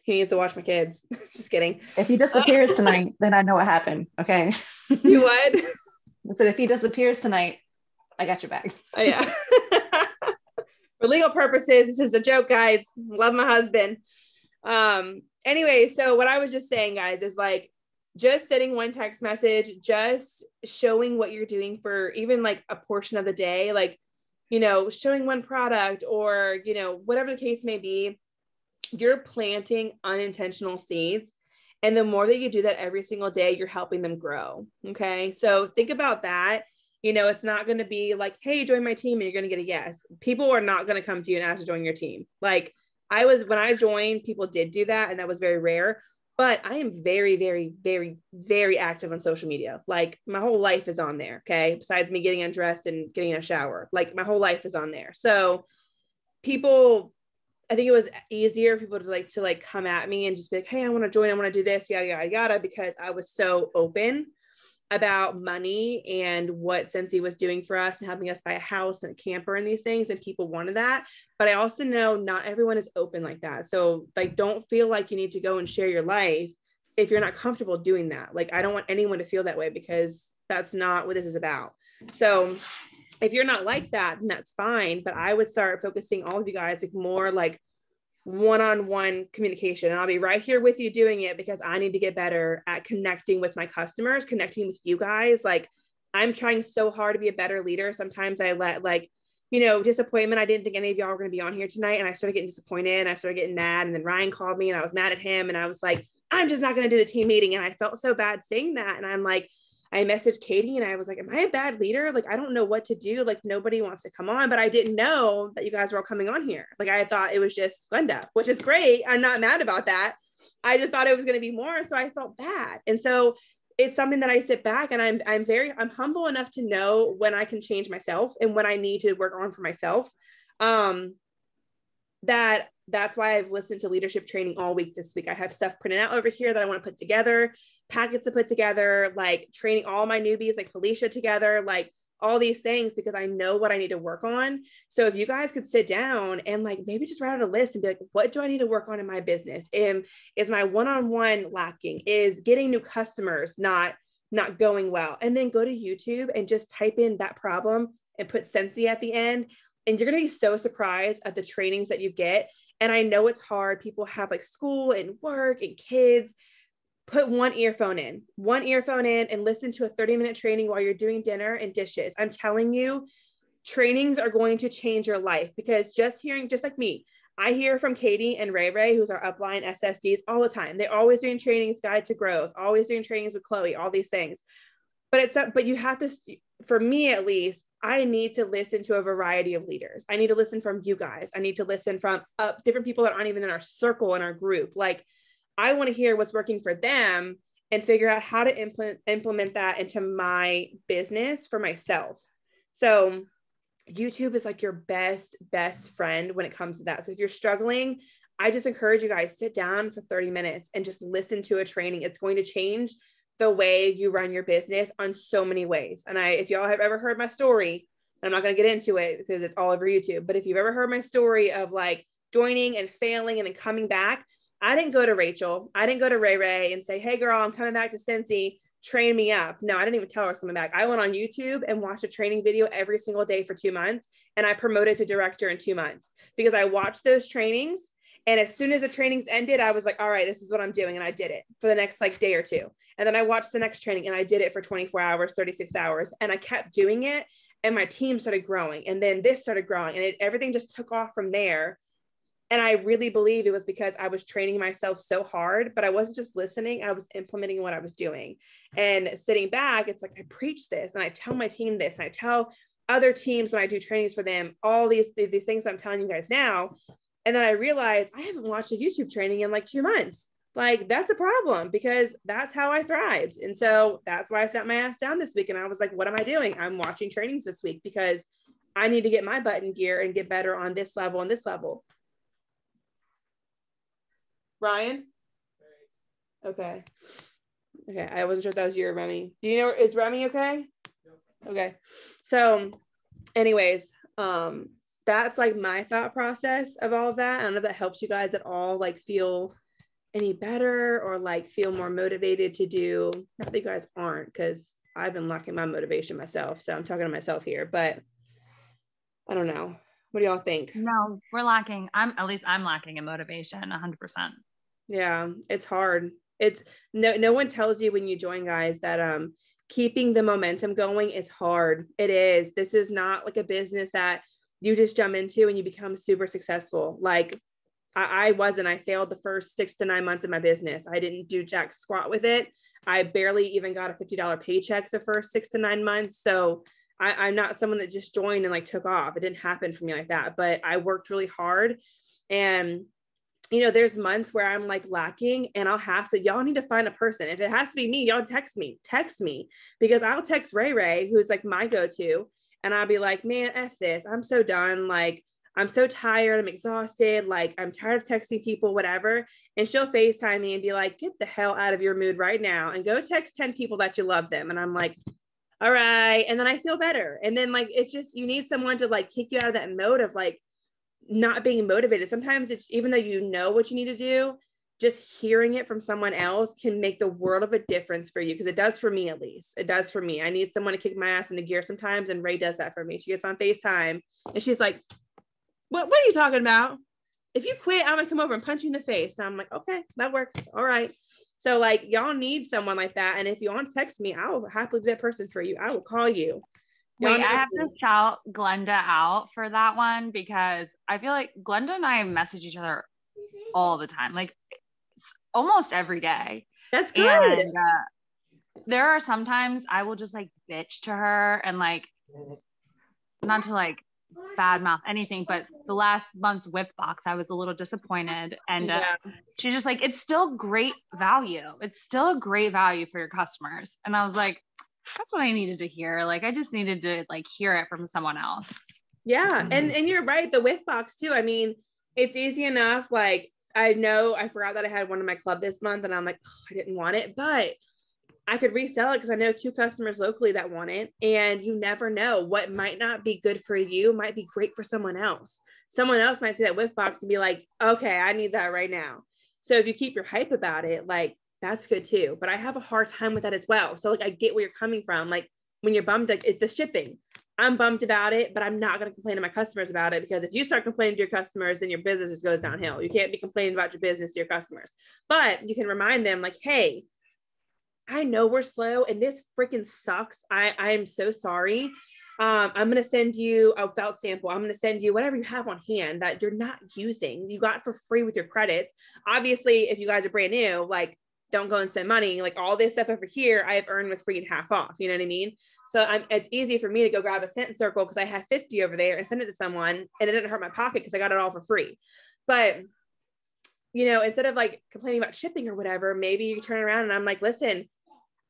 He needs to watch my kids. Just kidding. If he disappears tonight, then I know what happened. Okay. You what? I said if he disappears tonight, I got your back. Oh, yeah. For legal purposes, this is a joke, guys. Love my husband. Anyway, so what I was just saying, guys, is like just sending one text message, just showing what you're doing for even like a portion of the day, like, you know, showing one product or, you know, whatever the case may be, you're planting unintentional seeds. And the more that you do that every single day, you're helping them grow. Okay. So think about that. You know, it's not going to be like, hey, join my team and you're going to get a yes. People are not going to come to you and ask to join your team. Like when I joined, people did do that. And that was very rare, but I am very, very, very, very active on social media. Like my whole life is on there. Okay. Besides me getting undressed and getting a shower, like my whole life is on there. So I think it was easier for people to like come at me and just be like, hey, I want to join. I want to do this, yada, yada, yada, because I was so open about money and what Scentsy was doing for us and helping us buy a house and a camper and these things. And people wanted that. But I also know not everyone is open like that. So like, don't feel like you need to go and share your life if you're not comfortable doing that. Like, I don't want anyone to feel that way because that's not what this is about. So if you're not like that, then that's fine. But I would start focusing all of you guys like more like one-on-one communication. And I'll be right here with you doing it because I need to get better at connecting with my customers, connecting with you guys. Like I'm trying so hard to be a better leader. Sometimes I let like disappointment. I didn't think any of y'all were going to be on here tonight. And I started getting disappointed and I started getting mad. And then Ryan called me and I was mad at him. And I was like, I'm just not going to do the team meeting. And I felt so bad saying that. And I'm like, I messaged Katie and I was like, am I a bad leader? Like, I don't know what to do. Like, nobody wants to come on, but I didn't know that you guys were all coming on here. Like, I thought it was just Glenda, which is great. I'm not mad about that. I just thought it was going to be more. So I felt bad. And so it's something that I sit back and I'm humble enough to know when I can change myself and when I need to work on for myself. That's why I've listened to leadership training all week this week. I have stuff printed out over here that I want to put together, packets to put together, like training all my newbies, like Felicia together, like all these things, because I know what I need to work on. So if you guys could sit down and like maybe just write out a list and be like, what do I need to work on in my business? Is my one-on-one lacking? Is getting new customers not going well? And then go to YouTube and just type in that problem and put Sensi at the end. And you're going to be so surprised at the trainings that you get. And I know it's hard. People have like school and work and kids. Put one earphone in and listen to a 30-minute training while you're doing dinner and dishes. I'm telling you, trainings are going to change your life, because just like me, I hear from Katie and Ray, who's our upline SSDs, all the time. They're always doing trainings, Guide to Growth, always doing trainings with Chloe, all these things. But you have to, for me at least, I need to listen to a variety of leaders. I need to listen from you guys. I need to listen from different people that aren't even in our circle, in our group. Like, I want to hear what's working for them and figure out how to implement that into my business for myself. So YouTube is like your best friend when it comes to that. So if you're struggling, I just encourage you guys, sit down for 30 minutes and just listen to a training. It's going to change the way you run your business on so many ways. And if y'all have ever heard my story, I'm not going to get into it because it's all over YouTube, but if you've ever heard my story of like joining and failing and then coming back, I didn't go to Rachel. I didn't go to Ray and say, hey girl, I'm coming back to Cincy, train me up. No, I didn't even tell her I was coming back. I went on YouTube and watched a training video every single day for 2 months. And I promoted to director in 2 months because I watched those trainings. And as soon as the trainings ended, I was like, all right, this is what I'm doing. And I did it for the next like day or two. And then I watched the next training and I did it for 24 hours, 36 hours. And I kept doing it. And my team started growing. And then this started growing and everything just took off from there. And I really believe it was because I was training myself so hard, but I wasn't just listening. I was implementing what I was doing and sitting back. It's like, I preach this and I tell my team this and I tell other teams when I do trainings for them, all these things I'm telling you guys now. And then I realized I haven't watched a YouTube training in like 2 months. Like, that's a problem because that's how I thrived. And so that's why I sat my ass down this week. And I was like, what am I doing? I'm watching trainings this week because I need to get my butt in gear and get better on this level and this level. Ryan? Okay. I wasn't sure if that was you or Remy. Do you know, is Remy okay? Okay. So anyways, that's like my thought process of all of that. I don't know if that helps you guys at all, like feel any better or like feel more motivated to do. Not that you guys aren't, because I've been lacking my motivation myself. So I'm talking to myself here, but I don't know. What do y'all think? No, we're lacking. I'm lacking in motivation 100%. Yeah, it's hard. It's no one tells you when you join, guys, that keeping the momentum going is hard. It is. This is not like a business that you just jump into and you become super successful. Like I failed the first 6 to 9 months of my business. I didn't do jack squat with it. I barely even got a $50 paycheck the first 6 to 9 months. So I'm not someone that just joined and like took off. It didn't happen for me like that, but I worked really hard. And there's months where I'm like lacking and y'all need to find a person. If it has to be me, y'all text me because I'll text Ray, who's like my go-to. And I'll be like, man, F this. I'm so done. Like, I'm so tired. I'm exhausted. Like, I'm tired of texting people, whatever. And she'll FaceTime me and be like, get the hell out of your mood right now and go text 10 people that you love them. And I'm like, all right. And then I feel better. And then like, it's just, you need someone to like kick you out of that mode of like not being motivated. Sometimes it's, even though you know what you need to do, just hearing it from someone else can make the world of a difference for you. Cause it does for me, at least it does for me. I need someone to kick my ass into gear sometimes. And Ray does that for me. She gets on FaceTime and she's like, what are you talking about? If you quit, I'm gonna come over and punch you in the face. And I'm like, okay, that works. All right. So like, y'all need someone like that. And if you want to text me, I will happily be that person for you. I will call you. Y'all Wait, know I have to me. shout Glenda out for that one because I feel like Glenda and I message each other all the time, like almost every day. That's good. And there are sometimes I will just like bitch to her and like, not to like badmouth anything, but the last month's whip box, I was a little disappointed. And she's just like, it's still great value. It's still a great value for your customers. And I was like, that's what I needed to hear. Like, I just needed to like hear it from someone else. Yeah. And you're right. The whiff box too. I mean, it's easy enough. Like, I know I forgot that I had one in my club this month and I'm like, oh, I didn't want it, but I could resell it because I know 2 customers locally that want it. And you never know, what might not be good for you might be great for someone else. Someone else might see that whiff box and be like, okay, I need that right now. So if you keep your hype about it, like that's good too. But I have a hard time with that as well. So like, I get where you're coming from. Like when you're bummed, like it's the shipping. I'm bummed about it, but I'm not going to complain to my customers about it, because if you start complaining to your customers, then your business just goes downhill. You can't be complaining about your business to your customers, but you can remind them like, hey, I know we're slow and this freaking sucks. I am so sorry. I'm going to send you a felt sample. I'm going to send you whatever you have on hand that you're not using. You got for free with your credits. Obviously, if you guys are brand new, like don't go and spend money. Like all this stuff over here, I have earned with free and half off. You know what I mean? So it's easy for me to go grab a scent circle because I have 50 over there and send it to someone, and it didn't hurt my pocket because I got it all for free. But you know, instead of like complaining about shipping or whatever, maybe you turn around and I'm like, listen,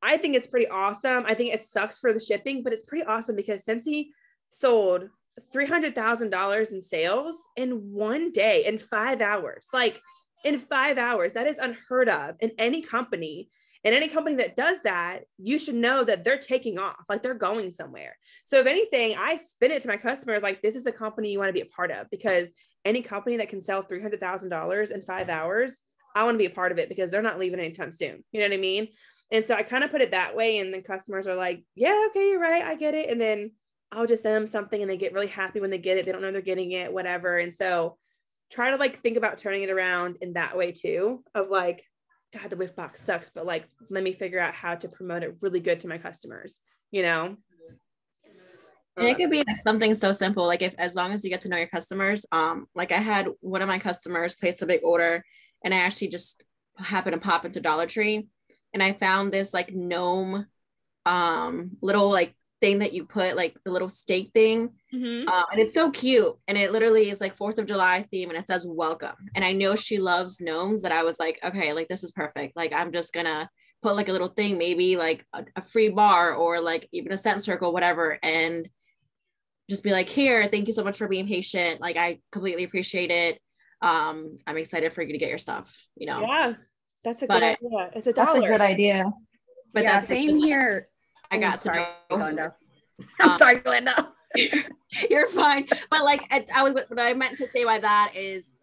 I think it's pretty awesome. I think it sucks for the shipping, but it's pretty awesome because Scentsy sold $300,000 in sales in one day, in 5 hours. Like in 5 hours, that is unheard of in any company. And any company that does that, you should know that they're taking off, like they're going somewhere. So if anything, I spin it to my customers like, this is a company you want to be a part of, because any company that can sell $300,000 in 5 hours, I want to be a part of it because they're not leaving anytime soon. You know what I mean? And so I kind of put it that way. And then customers are like, yeah, okay, you're right. I get it. And then I'll just send them something and they get really happy when they get it. They don't know they're getting it, whatever. And so try to like think about turning it around in that way too, of like, God, the whiff box sucks, but like, let me figure out how to promote it really good to my customers, you know? And it could be like something so simple, like if, as long as you get to know your customers, like I had one of my customers place a big order and I actually just happened to pop into Dollar Tree and I found this like gnome, little like thing that you put like the little steak thing. Mm-hmm. And it's so cute. And it literally is like 4th of July theme and it says welcome. And I know she loves gnomes, that I was like, okay, like this is perfect. Like I'm just gonna put like a little thing, maybe like a free bar or like even a scent circle, whatever. And just be like, here, thank you so much for being patient. Like I completely appreciate it. I'm excited for you to get your stuff, you know? Yeah, that's a good idea. It's $1. That's a good idea. But yeah, that's same here. I got sorry, to know. Glenda. I'm sorry, Glenda. You're fine. But like, what I meant to say by that is,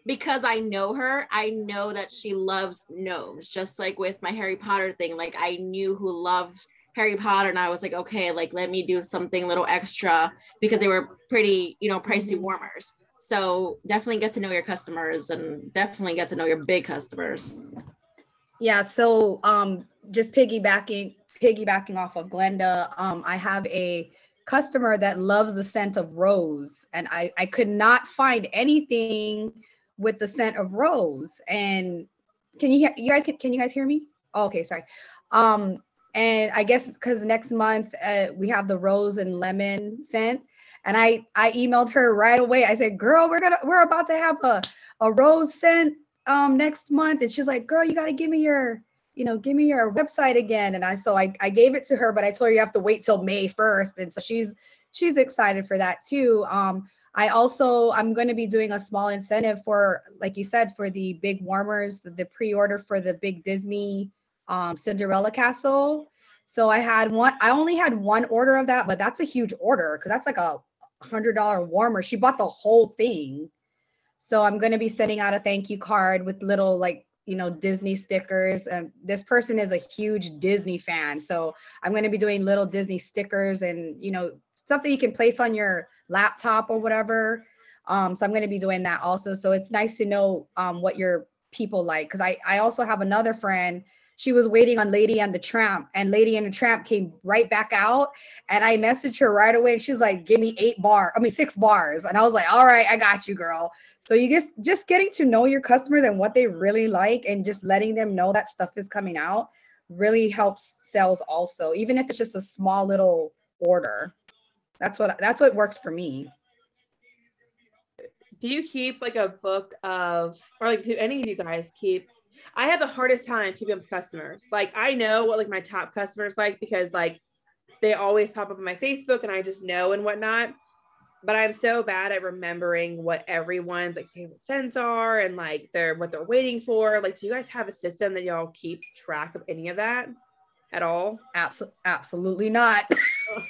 because I know her, I know that she loves gnomes, just like with my Harry Potter thing. Like I knew who loved Harry Potter and I was like, okay, like let me do something a little extra, because they were pretty, you know, pricey warmers. So definitely get to know your customers and definitely get to know your big customers. Yeah, so just piggybacking off of Glenda, I have a customer that loves the scent of rose, and I could not find anything with the scent of rose. And can you guys hear me? Oh, okay, sorry. And I guess because next month we have the rose and lemon scent, and I emailed her right away. I said, girl, we're about to have a rose scent next month. And she's like, girl, you got to give me your website again. And I gave it to her, but I told her you have to wait till May 1st. And so she's excited for that too. I'm going to be doing a small incentive for, like you said, for the big warmers, the pre-order for the big Disney Cinderella castle. So I only had one order of that, but that's a huge order because that's like a $100 warmer. She bought the whole thing. So I'm going to be sending out a thank you card with little like, Disney stickers. And this person is a huge Disney fan. So I'm going to be doing little Disney stickers and, something you can place on your laptop or whatever. So I'm going to be doing that also. So it's nice to know what your people like. Because I also have another friend. she was waiting on Lady and the Tramp, and Lady and the Tramp came right back out. And I messaged her right away, and she was like, give me 6 bars. And I was like, all right, I got you, girl. So you just getting to know your customers and what they really like, and just letting them know that stuff is coming out really helps sales also, even if it's just a small little order. That's what works for me. Do you keep like a book of, or like do any of you guys keep? I have the hardest time keeping up with customers. Like I know what like my top customers like, because like they always pop up on my Facebook and I just know and whatnot. But I'm so bad at remembering what everyone's like favorite scents are and like what they're waiting for. Like, do you guys have a system that y'all keep track of any of that at all? Absolutely not.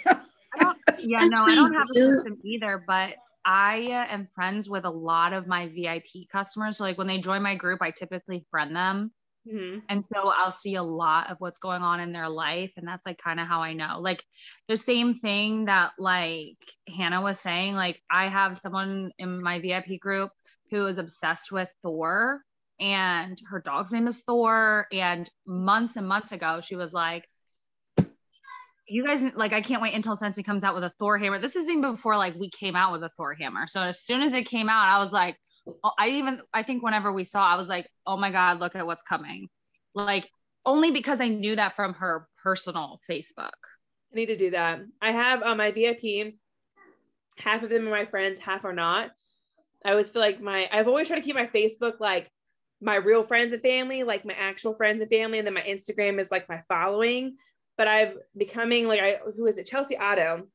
I don't have a system either, but I am friends with a lot of my VIP customers. So like when they join my group, I typically friend them. Mm-hmm. And so I'll see a lot of what's going on in their life. And that's like kind of how I know. Like the same thing that like Hannah was saying, like I have someone in my VIP group who is obsessed with Thor, and her dog's name is Thor. And months ago, she was like, you guys, like, I can't wait until Scentsy comes out with a Thor hammer. This is even before like we came out with a Thor hammer. So as soon as it came out, I was like, I think whenever we saw, I was like, oh my God, look at what's coming. Like only because I knew that from her personal Facebook. I need to do that. I have my VIP, half of them are my friends, half are not. I always feel like I've always tried to keep my Facebook like my real friends and family, like my actual friends and family. And then my Instagram is like my following. But I've becoming like, who is it? Chelsea Otto.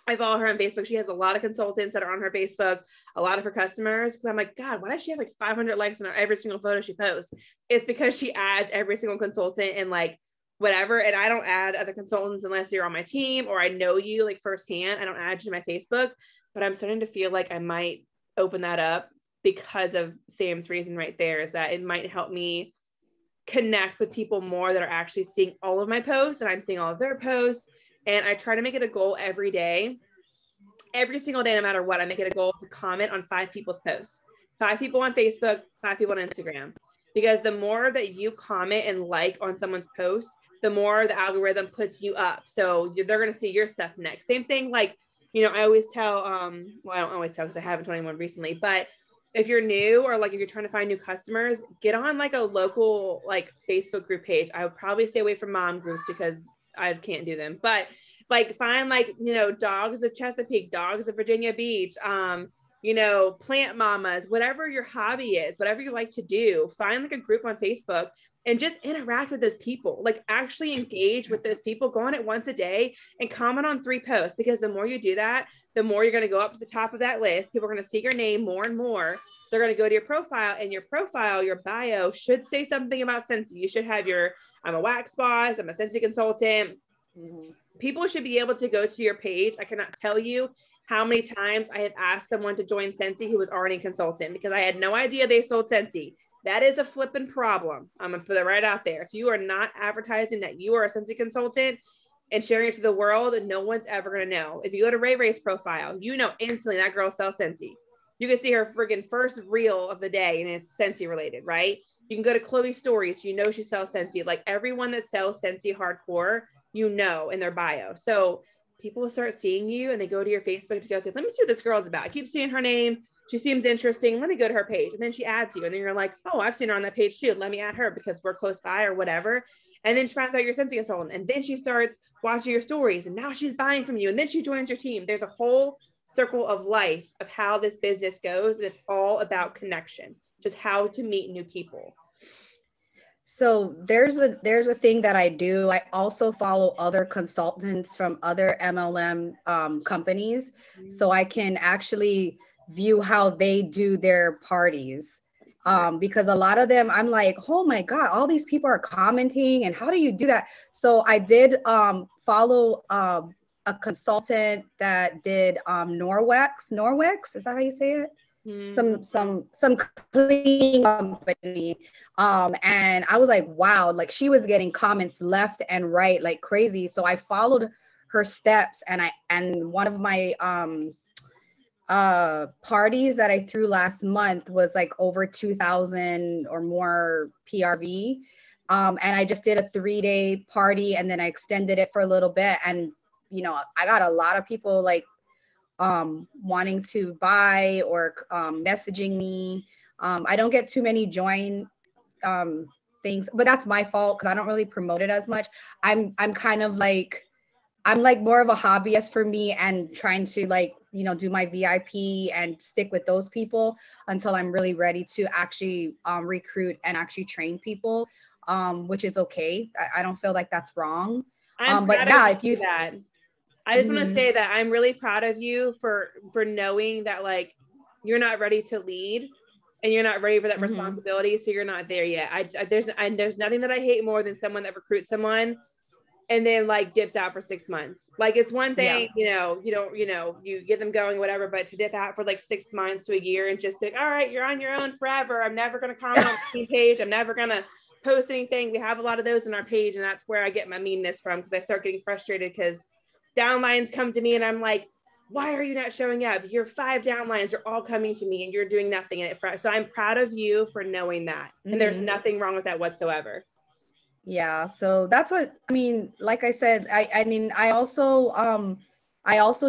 I follow her on Facebook. She has a lot of consultants that are on her Facebook, a lot of her customers. Cause I'm like, God, why does she have like 500 likes on every single photo she posts? It's because she adds every single consultant and like whatever. And I don't add other consultants unless you're on my team or I know you like firsthand. I don't add you to my Facebook, but I'm starting to feel like I might open that up because of Sam's reason right there, is that it might help me connect with people more that are actually seeing all of my posts and I'm seeing all of their posts. And I try to make it a goal every single day, no matter what. I make it a goal to comment on 5 people's posts, 5 people on Facebook, 5 people on Instagram, because the more that you comment and like on someone's post, the more the algorithm puts you up. So they're going to see your stuff next. Same thing. Like, you know, I always tell, well, I don't always tell because I haven't told anyone recently, but if you're new or like if you're trying to find new customers, get on like a local like Facebook group page. I would probably stay away from mom groups because I can't do them, but like find like, you know, dogs of Chesapeake, dogs of Virginia Beach, you know, plant mamas, whatever your hobby is, whatever you like to do, find like a group on Facebook and just interact with those people, like actually engage with those people. Go on it once a day and comment on 3 posts, because the more you do that, the more you're going to go up to the top of that list. People are going to see your name more and more. They're going to go to your profile, and your profile, your bio should say something about Scentsy. You should have I'm a wax boss, I'm a Scentsy consultant. People should be able to go to your page. I cannot tell you how many times I have asked someone to join Scentsy who was already a consultant because I had no idea they sold Scentsy. That is a flipping problem. I'm going to put it right out there. If you are not advertising that you are a Scentsy consultant and sharing it to the world, no one's ever going to know. If you go to Ray Ray's profile, you know instantly that girl sells Scentsy. You can see her friggin' first reel of the day and it's Scentsy related, right? You can go to Chloe's stories. You know she sells Scentsy. Like everyone that sells Scentsy hardcore, you know, in their bio. So people will start seeing you and they go to your Facebook to go say, let me see what this girl's about. I keep seeing her name. She seems interesting. Let me go to her page. And then she adds you. And then you're like, oh, I've seen her on that page too. Let me add her because we're close by or whatever. And then she finds out you're a Scentsy consultant. And then she starts watching your stories. And now she's buying from you. And then she joins your team. There's a whole circle of life of how this business goes. And it's all about connection, just how to meet new people. So there's a thing that I do. I also follow other consultants from other MLM companies, so I can actually view how they do their parties. Because a lot of them, I'm like, oh my God, all these people are commenting, and how do you do that? So I did follow a consultant that did Norwex. Is that how you say it? Some cleaning company, and I was like, wow, like she was getting comments left and right like crazy. So I followed her steps, and one of my parties that I threw last month was like over 2,000 or more PRV. And I just did a 3-day party, and then I extended it for a little bit. And, you know, I got a lot of people like wanting to buy or messaging me. I don't get too many join things, but that's my fault because I don't really promote it as much. I'm kind of like, I'm like more of a hobbyist for me, and trying to like, you know, do my VIP and stick with those people until I'm really ready to actually recruit and actually train people, which is okay. I don't feel like that's wrong. I'm But proud yeah, of if you that. I just want to Mhm. say that I'm really proud of you for knowing that like you're not ready to lead and you're not ready for that Mhm. responsibility, so you're not there yet. There's nothing that I hate more than someone that recruits someone and then like dips out for 6 months. Like it's one thing, you know, you get them going, whatever, but to dip out for like 6 months to a year and just be like, all right, you're on your own forever. I'm never going to comment on the page. I'm never going to post anything. We have a lot of those in our page, and that's where I get my meanness from, because I start getting frustrated because downlines come to me and I'm like, why are you not showing up? Your 5 downlines are all coming to me and you're doing nothing in it. So I'm proud of you for knowing that. And there's nothing wrong with that whatsoever. Yeah, so that's what I mean. Like I said, I mean, I also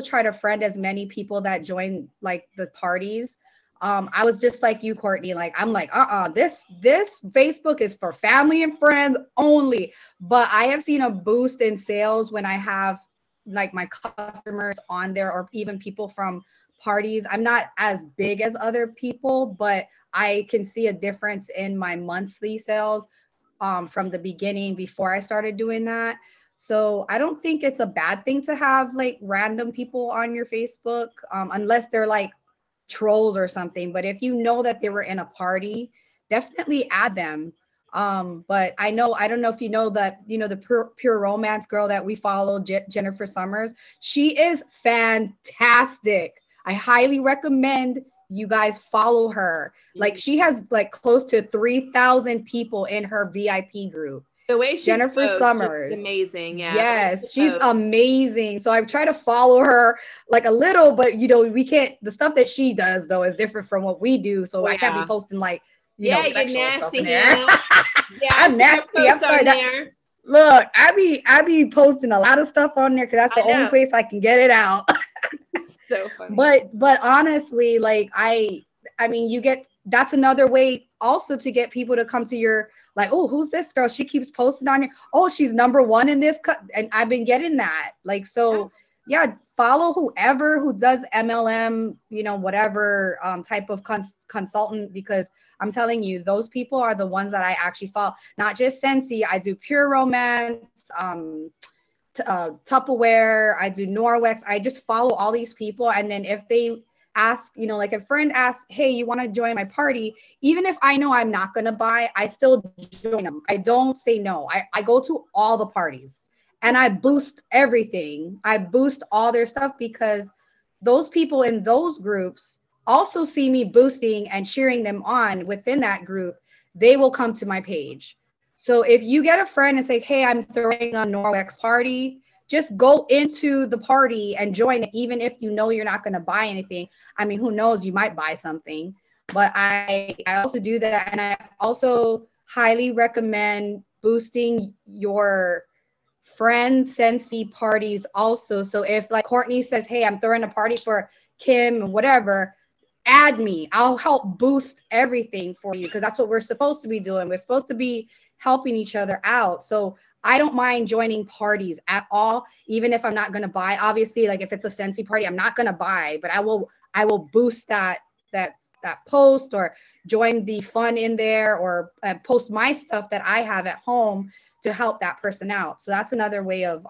try to friend as many people that join like the parties. I was just like you, Courtney. Like I'm like, this Facebook is for family and friends only. But I have seen a boost in sales when I have like my customers on there, or even people from parties. I'm not as big as other people, but I can see a difference in my monthly sales from the beginning before I started doing that. So I don't think it's a bad thing to have like random people on your Facebook, unless they're like trolls or something. But if you know that they were in a party, definitely add them. But I don't know if you know that, you know, the pure romance girl that we follow, Jennifer Summers. She is fantastic. I highly recommend you guys follow her. Like she has like close to 3,000 people in her VIP group. The way she Jennifer posts, Summers, amazing. Yeah. Yes, she's amazing. So I try to follow her like a little, but you know, we can't. The stuff that she does though is different from what we do. So I can't be posting like you know sexual nasty, stuff in there. Yeah, I'm nasty. I'm sorry. Look, I be posting a lot of stuff on there because that's the only place I can get it out. So funny. But honestly, like I mean, that's another way also to get people to come to your, like, oh, who's this girl? She keeps posting on here. Oh, she's number one in this and I've been getting that. Like, so yeah, follow whoever who does MLM, you know, whatever type of consultant, because I'm telling you, those people are the ones that I actually follow. Not just Scentsy, I do Pure Romance, Tupperware, I do Norwex. I just follow all these people. And then if they ask, you know, like a friend asks, hey, you want to join my party? Even if I know I'm not going to buy, I still join them. I don't say no. I go to all the parties and I boost everything. I boost all their stuff because those people in those groups also see me boosting and cheering them on within that group. They will come to my page. So if you get a friend and say, hey, I'm throwing a Norwex party, just go into the party and join it, even if you know you're not going to buy anything. I mean, who knows, you might buy something. But I also do that. And I also highly recommend boosting your friends Scentsy parties also. So if like Courtney says, hey, I'm throwing a party for Kim, whatever, add me. I'll help boost everything for you because that's what we're supposed to be doing. We're supposed to be helping each other out. So I don't mind joining parties at all, even if I'm not going to buy. Obviously, like if it's a Scentsy party, I'm not going to buy, but I will boost that post or join the fun in there or post my stuff that I have at home to help that person out. So that's another way of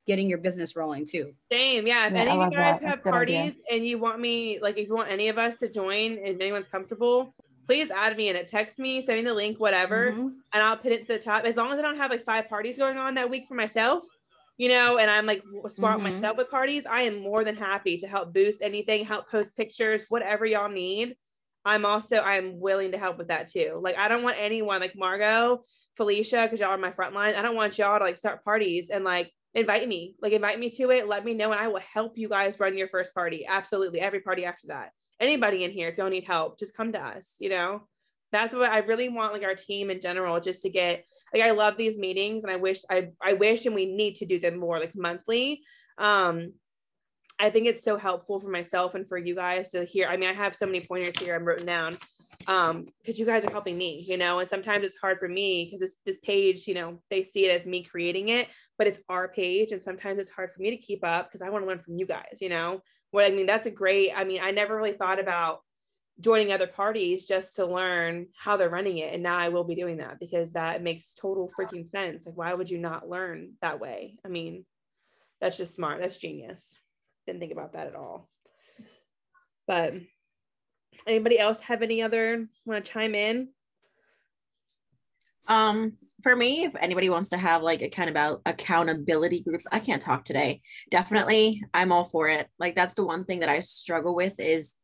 getting your business rolling too. Same. Yeah. If any of you guys have parties and you want me, like if you want any of us to join and anyone's comfortable, please add me in it. Text me, send me the link, whatever, and I'll put it to the top. As long as I don't have like 5 parties going on that week for myself, you know, and I'm like smart myself with parties, I am more than happy to help boost anything, help post pictures, whatever y'all need. I'm willing to help with that too. Like, I don't want anyone like Margot, Felicia, because y'all are my front line. I don't want y'all to like start parties and like invite me to it. Let me know and I will help you guys run your first party. Absolutely. Every party after that. Anybody in here, if y'all need help, just come to us, you know? That's what I really want, like our team in general, just to get, like, I love these meetings, and I wish and we need to do them more, like monthly. I think it's so helpful for myself and for you guys to hear. I mean, I have so many pointers here I'm written down, because you guys are helping me, you know, and sometimes it's hard for me because this page, you know, they see it as me creating it, but it's our page. And sometimes it's hard for me to keep up because I want to learn from you guys, you know what I mean? That's a great, I mean, I never really thought about joining other parties just to learn how they're running it. And now I will be doing that because that makes total freaking sense. Like, why would you not learn that way? I mean, that's just smart. That's genius. Didn't think about that at all. But anybody else have any other want to chime in? For me, if anybody wants to have like accountability groups, I can't talk today. Definitely, I'm all for it. Like, that's the one thing that I struggle with is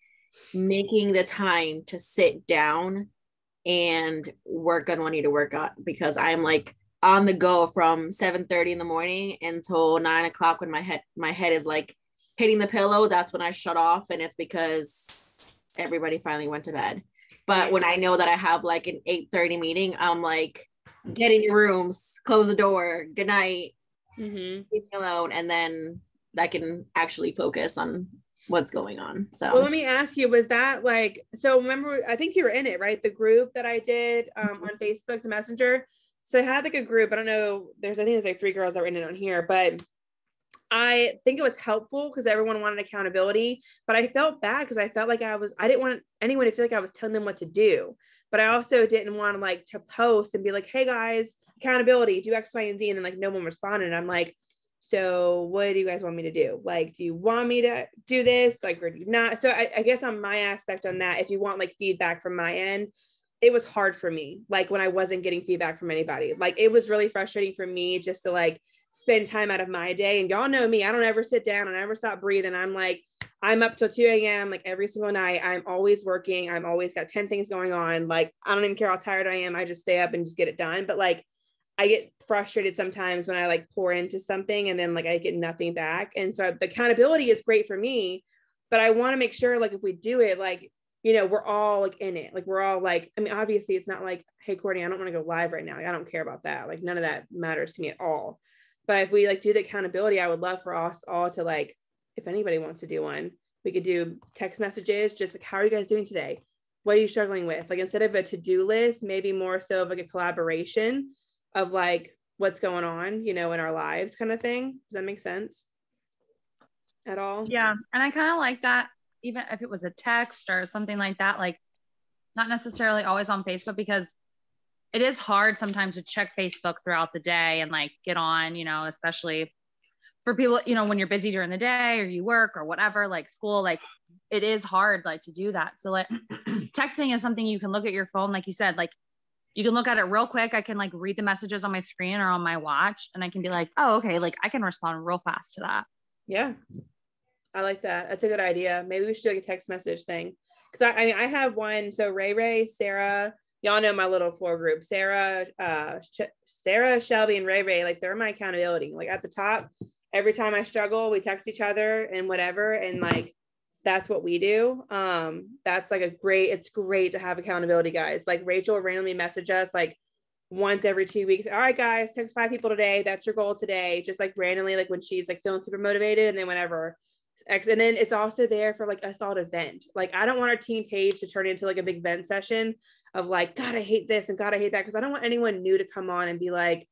making the time to sit down and work on what I need to work on, because I'm like on the go from 7:30 in the morning until 9 o'clock when my head is like hitting the pillow. That's when I shut off, and it's because everybody finally went to bed. But when I know that I have like an 8:30 meeting, I'm like, get in your rooms, close the door, good night, leave me alone, and then I can actually focus on what's going on. So well, let me ask you, was that like, so remember, I think you were in it, right? The group that I did on Facebook, the Messenger. So I had like a group, I don't know, I think there's like 3 girls that were in it on here, but I think it was helpful because everyone wanted accountability, but I felt bad because I felt like I didn't want anyone to feel like I was telling them what to do, but I also didn't want to like to post and be like, hey guys, accountability, do X, Y, and Z. And then like no one responded. I'm like, so what do you guys want me to do? Like, do you want me to do this? Like, or do you not? So I guess on my aspect on that, if you want like feedback from my end, it was hard for me. Like when I wasn't getting feedback from anybody, like it was really frustrating for me just to like spend time out of my day. And y'all know me, I don't ever sit down and I never stop breathing. I'm up till 2 a.m. like every single night. I'm always working. I'm always got 10 things going on. Like, I don't even care how tired I am. I just stay up and just get it done. But like, I get frustrated sometimes when I like pour into something and then like I get nothing back. And so the accountability is great for me, but I want to make sure like if we do it, like, you know, we're all like in it. Like we're all like, I mean, obviously it's not like, hey, Courtney, I don't want to go live right now. Like, I don't care about that. Like none of that matters to me at all. But if we like do the accountability, I would love for us all to like, if anybody wants to do one, we could do text messages, just like, how are you guys doing today? What are you struggling with? Like instead of a to-do list, maybe more so of like a collaboration of like what's going on, you know, in our lives kind of thing. Does that make sense at all? Yeah. And I kind of like that, even if it was a text or something like that, like not necessarily always on Facebook, because it is hard sometimes to check Facebook throughout the day and like get on, you know, especially for people, you know, when you're busy during the day or you work or whatever, like school, like it is hard like to do that. So like texting is something you can look at your phone, like you said, like you can look at it real quick. I can like read the messages on my screen or on my watch and I can be like, oh, okay, like I can respond real fast to that. Yeah, I like that. That's a good idea. Maybe we should do like a text message thing. Cause I mean, I have one. So Ray, Sarah, y'all know my little 4 group, Sarah, Shelby, and Ray, like they're my accountability. Like at the top, every time I struggle, we text each other and whatever. And like, that's what we do. That's like it's great to have accountability guys. Like Rachel randomly message us like once every 2 weeks. All right, guys, text 5 people today. That's your goal today. Just like randomly, like when she's like feeling super motivated, and then whenever. And then it's also there for like us all to vent. Like I don't want our team page to turn into like a big vent session of like, God, I hate this and God, I hate that. Cause I don't want anyone new to come on and be like,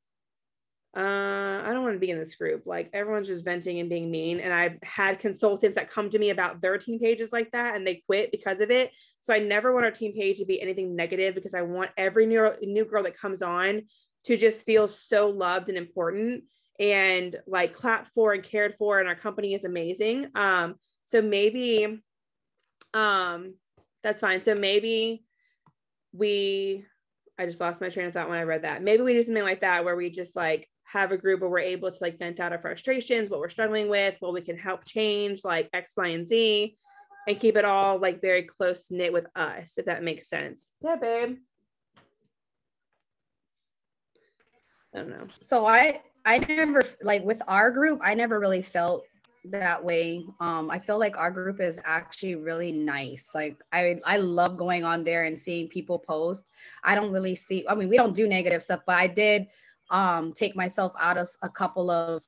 I don't want to be in this group. Like everyone's just venting and being mean. And I've had consultants that come to me about their team pages like that and they quit because of it. So I never want our team page to be anything negative, because I want every new girl that comes on to just feel so loved and important and like clapped for and cared for. And our company is amazing. So maybe, that's fine. So maybe I just lost my train of thought when I read that. Maybe we do something like that where we just like have a group where we're able to like vent out our frustrations, what we're struggling with, what we can help change, like X, Y, and Z, and keep it all like very close knit with us, if that makes sense. Yeah, babe. I don't know. So I never, like with our group, I never really felt that way. I feel like our group is actually really nice. Like I love going on there and seeing people post. I don't really see, I mean, we don't do negative stuff, but I did take myself out of a couple of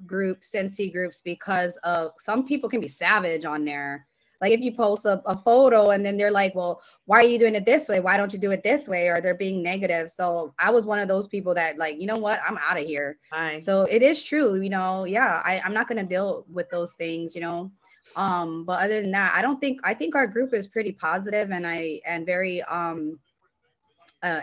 groups, Sensi groups, because of some people can be savage on there. Like if you post a photo and then they're like, well, why are you doing it this way? Why don't you do it this way? Or they're being negative. So I was one of those people that like, you know what, I'm out of here. Hi. So it is true, you know, yeah, I'm not going to deal with those things, you know. But other than that, I think our group is pretty positive and very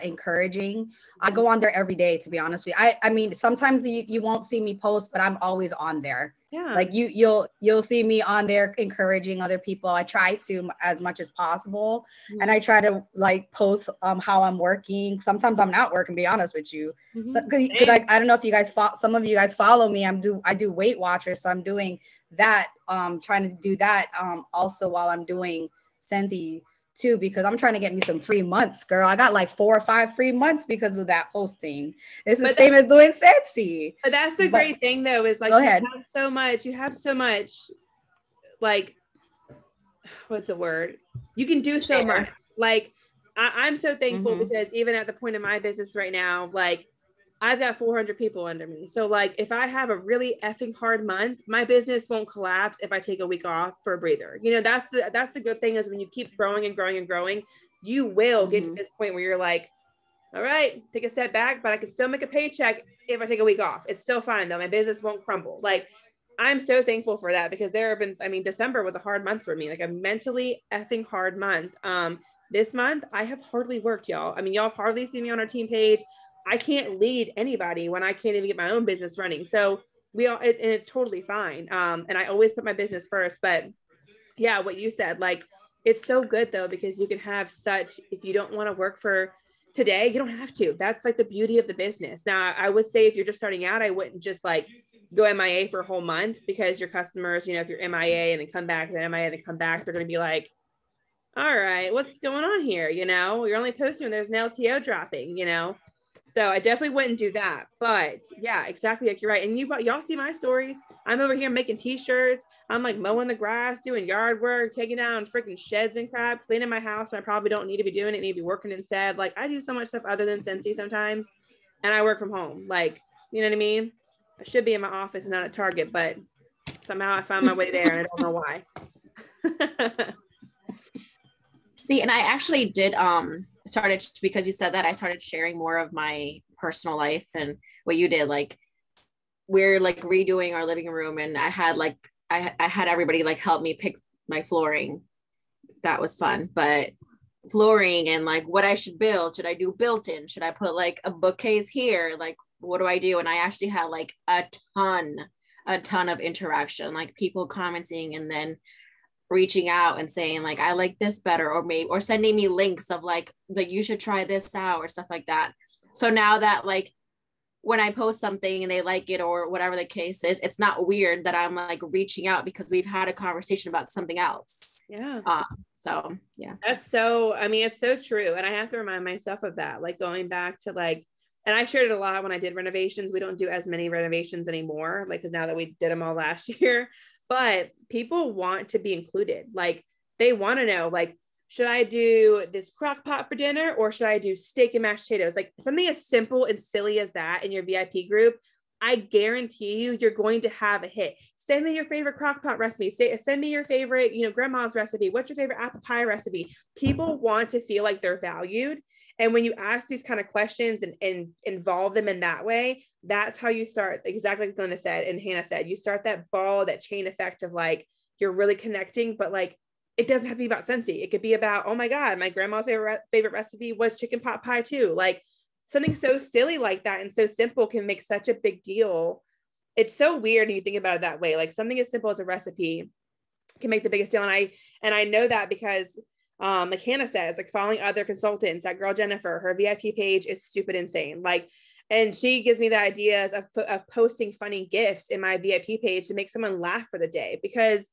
encouraging. I go on there every day, to be honest with you. I mean, sometimes you won't see me post, but I'm always on there. Yeah. Like you'll see me on there encouraging other people. I try to as much as possible. And I try to like post how I'm working. Sometimes I'm not working, to be honest with you. So, because I don't know if you guys some of you guys follow me. I do Weight Watchers, so I'm doing that, trying to do that also while I'm doing Sensi too, because I'm trying to get me some free months, girl. I got like 4 or 5 free months because of that posting. It's the same as doing Sensi. But that's the great thing though, is like go ahead. you have so much like, what's the word? You can do so much. Like I'm so thankful because even at the point in my business right now, like I've got 400 people under me. So like if I have a really effing hard month, my business won't collapse if I take a week off for a breather. You know, that's the good thing, is when you keep growing and growing and growing, you will get to this point where you're like, all right, take a step back, but I can still make a paycheck if I take a week off. It's still fine though. My business won't crumble. Like I'm so thankful for that, because there have been, I mean, December was a hard month for me, like a mentally effing hard month. This month I have hardly worked, y'all. I mean, y'all hardly see me on our team page. I can't lead anybody when I can't even get my own business running. So and it's totally fine. And I always put my business first, but yeah, what you said, like, it's so good though, because you can have such, if you don't want to work for today, you don't have to. That's like the beauty of the business. Now, I would say if you're just starting out, I wouldn't just like go MIA for a whole month, because your customers, you know, if you're MIA and then come back, then MIA and then come back, they're going to be like, all right, what's going on here? You know, you're only posting when there's an LTO dropping, you know? So I definitely wouldn't do that. But yeah, exactly. Like you're right. And y'all see my stories. I'm over here making t-shirts. I'm like mowing the grass, doing yard work, taking down freaking sheds and crap, cleaning my house. And I probably don't need to be doing it. Need to be working instead. Like I do so much stuff other than Sensi sometimes. And I work from home. Like, you know what I mean? I should be in my office and not at Target, but somehow I found my way there and I don't know why. See, and I actually did started, because you said that, I started sharing more of my personal life and what you did. Like we're like redoing our living room, and I had like I had everybody like help me pick my flooring. That was fun. But flooring and like what I should build, should I do built-in? Should I put like a bookcase here? Like what do I do? And I actually had like a ton of interaction, like people commenting and then reaching out and saying like, I like this better, or sending me links of like you should try this out or stuff like that. So now that like when I post something and they like it or whatever the case is, it's not weird that I'm like reaching out because we've had a conversation about something else. Yeah. So yeah. That's so, I mean, it's so true. And I have to remind myself of that, like going back to like, and I shared it a lot when I did renovations. We don't do as many renovations anymore, like, because now that we did them all last year, but people want to be included. Like they want to know, like, should I do this crock pot for dinner or should I do steak and mashed potatoes? Like something as simple and silly as that in your VIP group, I guarantee you, you're going to have a hit. Send me your favorite crock pot recipe. Send me your favorite, grandma's recipe. What's your favorite apple pie recipe? People want to feel like they're valued. And when you ask these kind of questions and involve them in that way, that's how you start, exactly like Linda said and Hannah said, you start that that chain effect of like, you're really connecting, but like, it doesn't have to be about Scentsy. It could be about, oh my God, my grandma's favorite recipe was chicken pot pie too. Like something so silly like that and so simple can make such a big deal. It's so weird when you think about it that way. Like something as simple as a recipe can make the biggest deal. And I know that because like Hannah says, like following other consultants, that girl Jennifer, her VIP page is stupid insane. Like, and she gives me the ideas of posting funny GIFs in my VIP page to make someone laugh for the day, because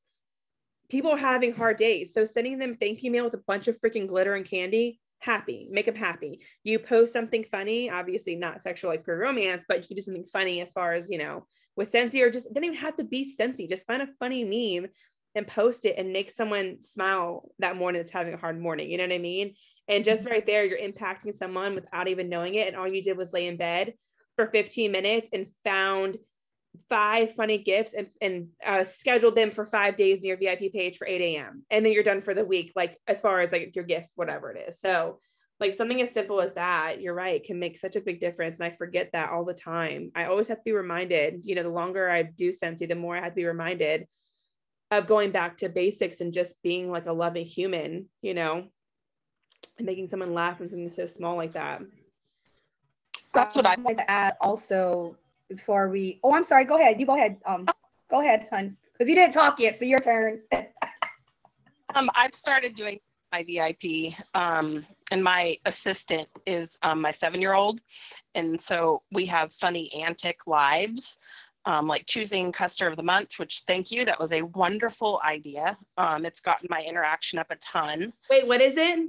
people are having hard days. So sending them thank you mail with a bunch of freaking glitter and candy happy, make them happy. You post something funny, obviously not sexual like pure romance, but you can do something funny as far as, you know, with Scentsy, or just, it doesn't even have to be Scentsy. Just find a funny meme and post it and make someone smile that morning that's having a hard morning. You know what I mean? And just right there, you're impacting someone without even knowing it. And all you did was lay in bed for 15 minutes and found 5 funny gifts and scheduled them for 5 days in your VIP page for 8 a.m. And then you're done for the week, like as far as like your gift, whatever it is. So like something as simple as that, you're right, can make such a big difference. And I forget that all the time. I always have to be reminded, you know, the longer I do Scentsy, the more I have to be reminded of going back to basics and just being like a loving human, you know, and making someone laugh and something so small like that. That's what I wanted to add also before we, oh, I'm sorry, go ahead. You go ahead. Go ahead, hun, because you didn't talk yet, so your turn. I've started doing my VIP, and my assistant is my 7-year-old. And so we have funny antic lives, like choosing customer of the month, which thank you. That was a wonderful idea. It's gotten my interaction up a ton. Wait, what is it?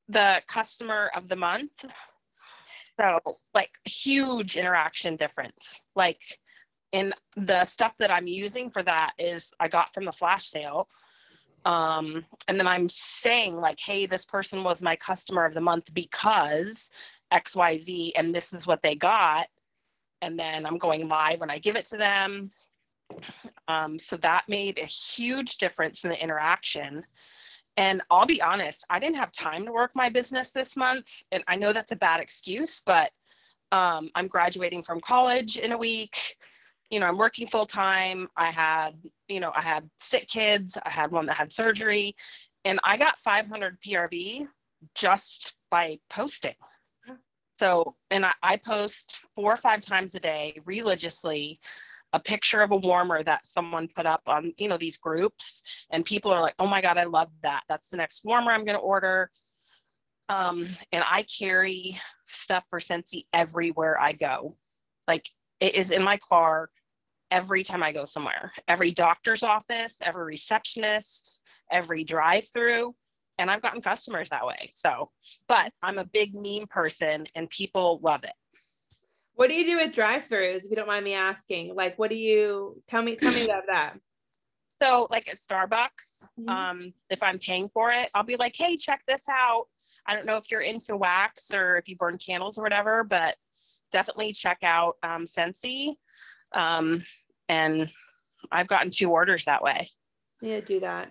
The customer of the month. So like huge interaction difference. Like in the stuff that I'm using for that is I got from the flash sale. And then I'm saying like, hey, this person was my customer of the month because XYZ, and this is what they got. And then I'm going live when I give it to them. So that made a huge difference in the interaction. And I'll be honest, I didn't have time to work my business this month. And I know that's a bad excuse, but I'm graduating from college in a week. You know, I'm working full time. I had sick kids. I had one that had surgery, and I got 500 PRV just by posting. So, and I post 4 or 5 times a day religiously, a picture of a warmer that someone put up on, you know, these groups, and people are like, oh my God, I love that. That's the next warmer I'm going to order. And I carry stuff for Scentsy everywhere I go. Like it is in my car every time I go somewhere, every doctor's office, every receptionist, every drive-through. And I've gotten customers that way. So, but I'm a big meme person and people love it. What do you do with drive-throughs, if you don't mind me asking? Like, what do you, tell me about that. So like at Starbucks, if I'm paying for it, I'll be like, hey, check this out. I don't know if you're into wax or if you burn candles or whatever, but definitely check out Scentsy. And I've gotten 2 orders that way. I need to do that.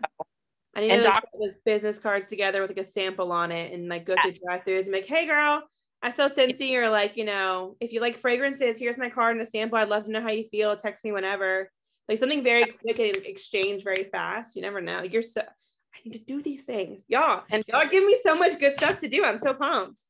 I need to put with business cards together with like a sample on it and like go through drive-throughs and be like, hey girl, I sell Scentsy, or like, you know, if you like fragrances, here's my card and a sample. I'd love to know how you feel. Text me whenever. Like something very quick and exchange very fast. You never know. I need to do these things. Y'all give me so much good stuff to do. I'm so pumped.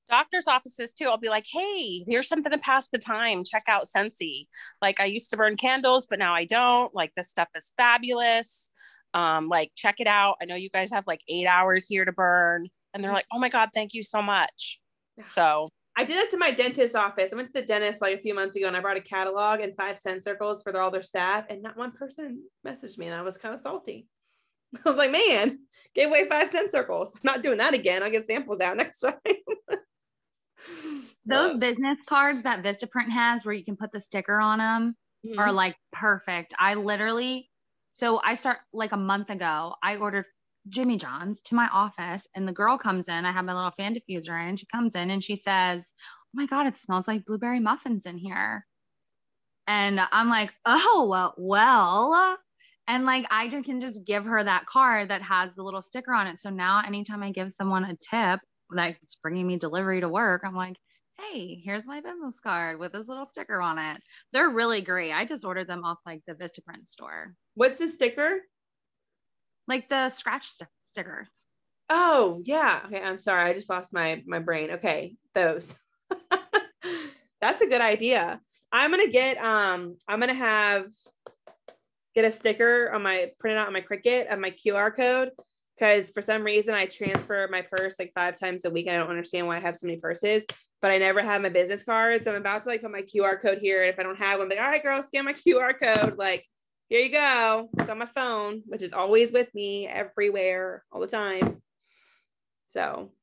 Doctor's offices too. I'll be like, hey, here's something to pass the time. Check out Scentsy. Like I used to burn candles, but now I don't. Like this stuff is fabulous. Like check it out. I know you guys have like 8 hours here to burn. And they're like, oh my God, thank you so much. So I did that to my dentist's office. I went to the dentist like a few months ago and I brought a catalog and 5 cent circles for all their staff. And not one person messaged me and I was kind of salty. I was like, man, gave away 5 cent circles. I'm not doing that again. I'll give samples out next time. Those business cards that Vistaprint has where you can put the sticker on them are like perfect. I start like a month ago, I ordered Jimmy John's to my office and the girl comes in. I have my little fan diffuser in and she comes in and she says, oh my God, it smells like blueberry muffins in here. And I'm like, oh, well. And like, I can just give her that card that has the little sticker on it. So now anytime I give someone a tip that's bringing me delivery to work, I'm like, hey, here's my business card with this little sticker on it. They're really great. I just ordered them off like the Vistaprint store. What's the sticker? Like the scratch stickers. Oh yeah. Okay. I'm sorry. I just lost my brain. Okay. Those. That's a good idea. I'm going to get a sticker on print it out on my Cricut of my QR code. Because for some reason I transfer my purse like 5 times a week. I don't understand why I have so many purses, but I never have my business card. So I'm about to like put my QR code here. And if I don't have one, I'm like, all right, girl, scan my QR code. Like, here you go. It's on my phone, which is always with me everywhere, all the time. So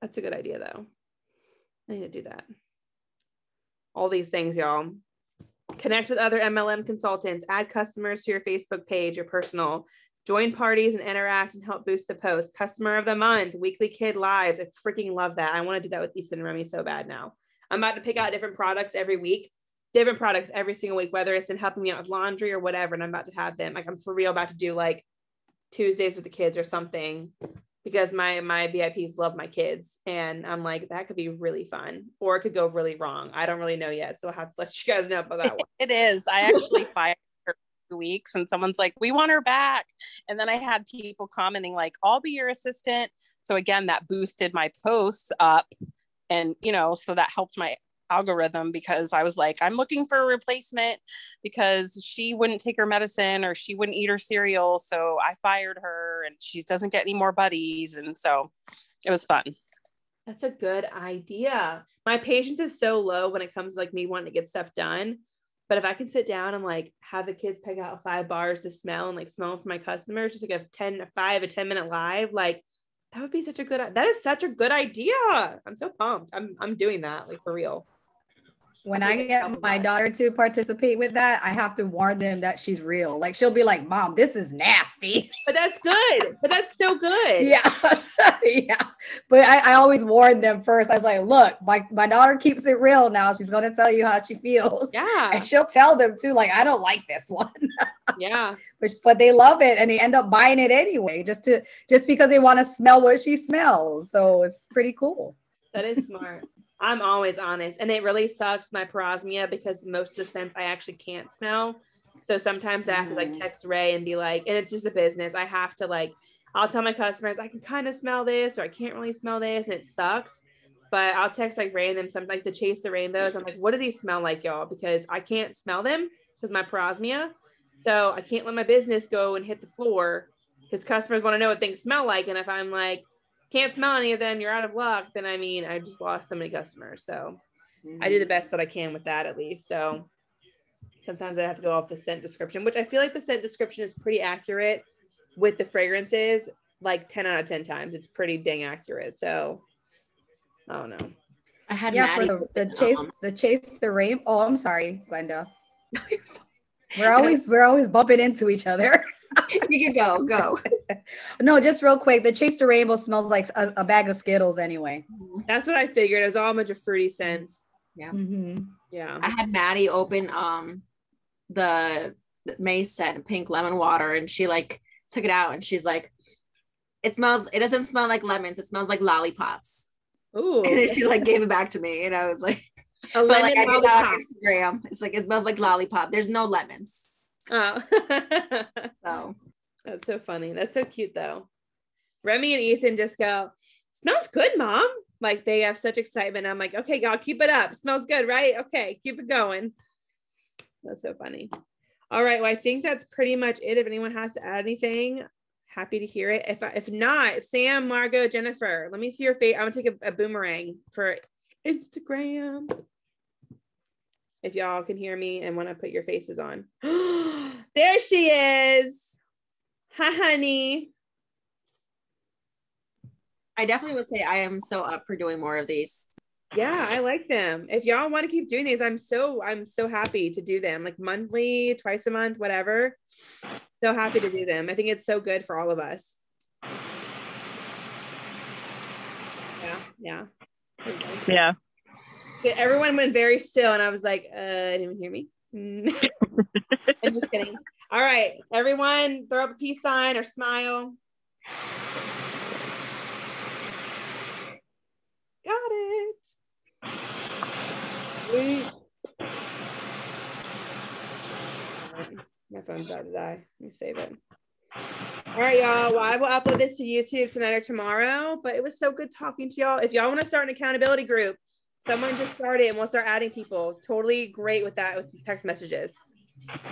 That's a good idea though. I need to do that. All these things, y'all. Connect with other MLM consultants, add customers to your Facebook page, your personal, join parties and interact and help boost the post. Customer of the month, weekly kid lives. I freaking love that. I want to do that with Easton and Remy so bad now. I'm about to pick out different products every week, different products every single week, whether it's in helping me out with laundry or whatever. And I'm about to have them. Like I'm for real about to do like Tuesdays with the kids or something, because my VIPs love my kids. And I'm like, that could be really fun, or it could go really wrong. I don't really know yet. So I'll have to let you guys know about that one. It is. I actually fired her for 2 weeks and someone's like, we want her back. And then I had people commenting like, I'll be your assistant. So again, that boosted my posts up. And, you know, so that helped my algorithm, because I was like, I'm looking for a replacement because she wouldn't take her medicine or she wouldn't eat her cereal. So I fired her and she doesn't get any more buddies. And so it was fun. That's a good idea. My patience is so low when it comes to like me wanting to get stuff done. But if I can sit down and like have the kids pick out 5 bars to smell and like smell for my customers, just like a 10 minute live, like that would be such a good, that is such a good idea. I'm so pumped. I'm doing that, like for real. When I get my daughter to participate with that, I have to warn them that she's real. Like she'll be like, Mom, this is nasty. But that's good. But that's so good. Yeah. Yeah. But I always warn them first. I was like, look, my daughter keeps it real now. She's going to tell you how she feels. Yeah. And she'll tell them too, like, I don't like this one. Yeah. But they love it and they end up buying it anyway, just because they want to smell what she smells. So it's pretty cool. That is smart. I'm always honest. And it really sucks my parosmia, because most of the scents I actually can't smell. So sometimes I have to like text Ray and be like, and it's just a business. I have to like, I'll tell my customers, I can kind of smell this, or I can't really smell this. And it sucks. But I'll text like Ray and them something like to chase the rainbows. I'm like, what do these smell like, y'all? Because I can't smell them because my parosmia. So I can't let my business go and hit the floor, because customers want to know what things smell like. And if I'm like, can't smell any of them, you're out of luck, then I mean, I just lost so many customers. So I do the best that I can with that, at least. So sometimes I have to go off the scent description, which I feel like the scent description is pretty accurate with the fragrances, like 10 out of 10 times. It's pretty dang accurate. So I don't know. I had Maddie for the chase the rain. Oh, I'm sorry, Glenda. We're always bumping into each other. You can go. No, just real quick. The Chase the Rainbow smells like a bag of Skittles anyway. That's what I figured. It was all a bunch of fruity scents. Yeah. Mm-hmm. Yeah. I had Maddie open the Maze scent, pink lemon water, and she like took it out and she's like, it doesn't smell like lemons, it smells like lollipops. Ooh. And then she like gave it back to me and I was like, a lemon like, I did lollipop. that on Instagram. It's like, it smells like lollipop. There's no lemons. Oh. So that's so funny. That's so cute though. Remy and Ethan just go, smells good, Mom. Like they have such excitement. I'm like, okay, y'all keep it up. It smells good, right? Okay, keep it going. That's so funny. All right. Well, I think that's pretty much it. If anyone has to add anything, happy to hear it. If not, Sam, Margot, Jennifer, let me see your face. I'm gonna take a boomerang for Instagram. If y'all can hear me and want to put your faces on. There she is. Hi, honey. I definitely would say I am so up for doing more of these. Yeah, I like them. If y'all want to keep doing these, I'm so happy to do them, like monthly, twice a month, whatever. So happy to do them. I think it's so good for all of us. Yeah. Yeah. Everyone went very still and I was like, anyone hear me? I'm just kidding. All right, everyone throw up a peace sign or smile. Got it. Sweet. My phone's about to die. Let me save it. All right, y'all. Well, I will upload this to YouTube tonight or tomorrow, but it was so good talking to y'all. If y'all want to start an accountability group, someone just started and we'll start adding people. Totally great with that, with text messages.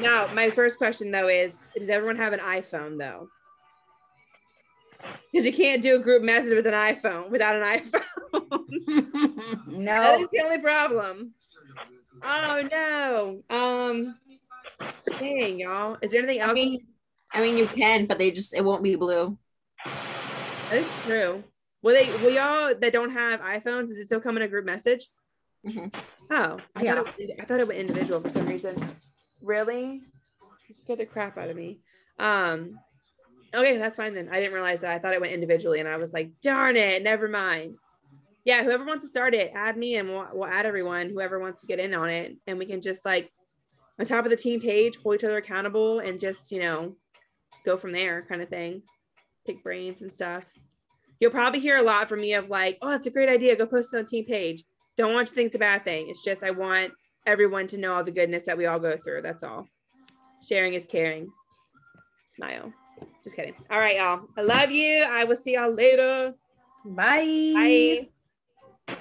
Now, my first question though is, does everyone have an iPhone though? Because you can't do a group message with an iPhone without an iPhone. No. That is the only problem. Oh no. Dang, y'all. Is there anything else? I mean you can, but it won't be blue. That is true. Will y'all that don't have iPhones, is it still come in a group message? Mhm. Oh, Yeah. I thought it went individual for some reason. Really? You scared the crap out of me. Okay, that's fine then. I didn't realize that. I thought it went individually, and I was like, darn it, never mind. Yeah, whoever wants to start it, add me, and we'll add everyone, whoever wants to get in on it, and we can just like on top of the team page, hold each other accountable, and just go from there, kind of thing. Pick brains and stuff. You'll probably hear a lot from me of like, oh, that's a great idea. Go post it on the team page. Don't want you to think it's a bad thing. It's just I want everyone to know all the goodness that we all go through. That's all. Sharing is caring. Smile. Just kidding. All right, y'all. I love you. I will see y'all later. Bye. Bye.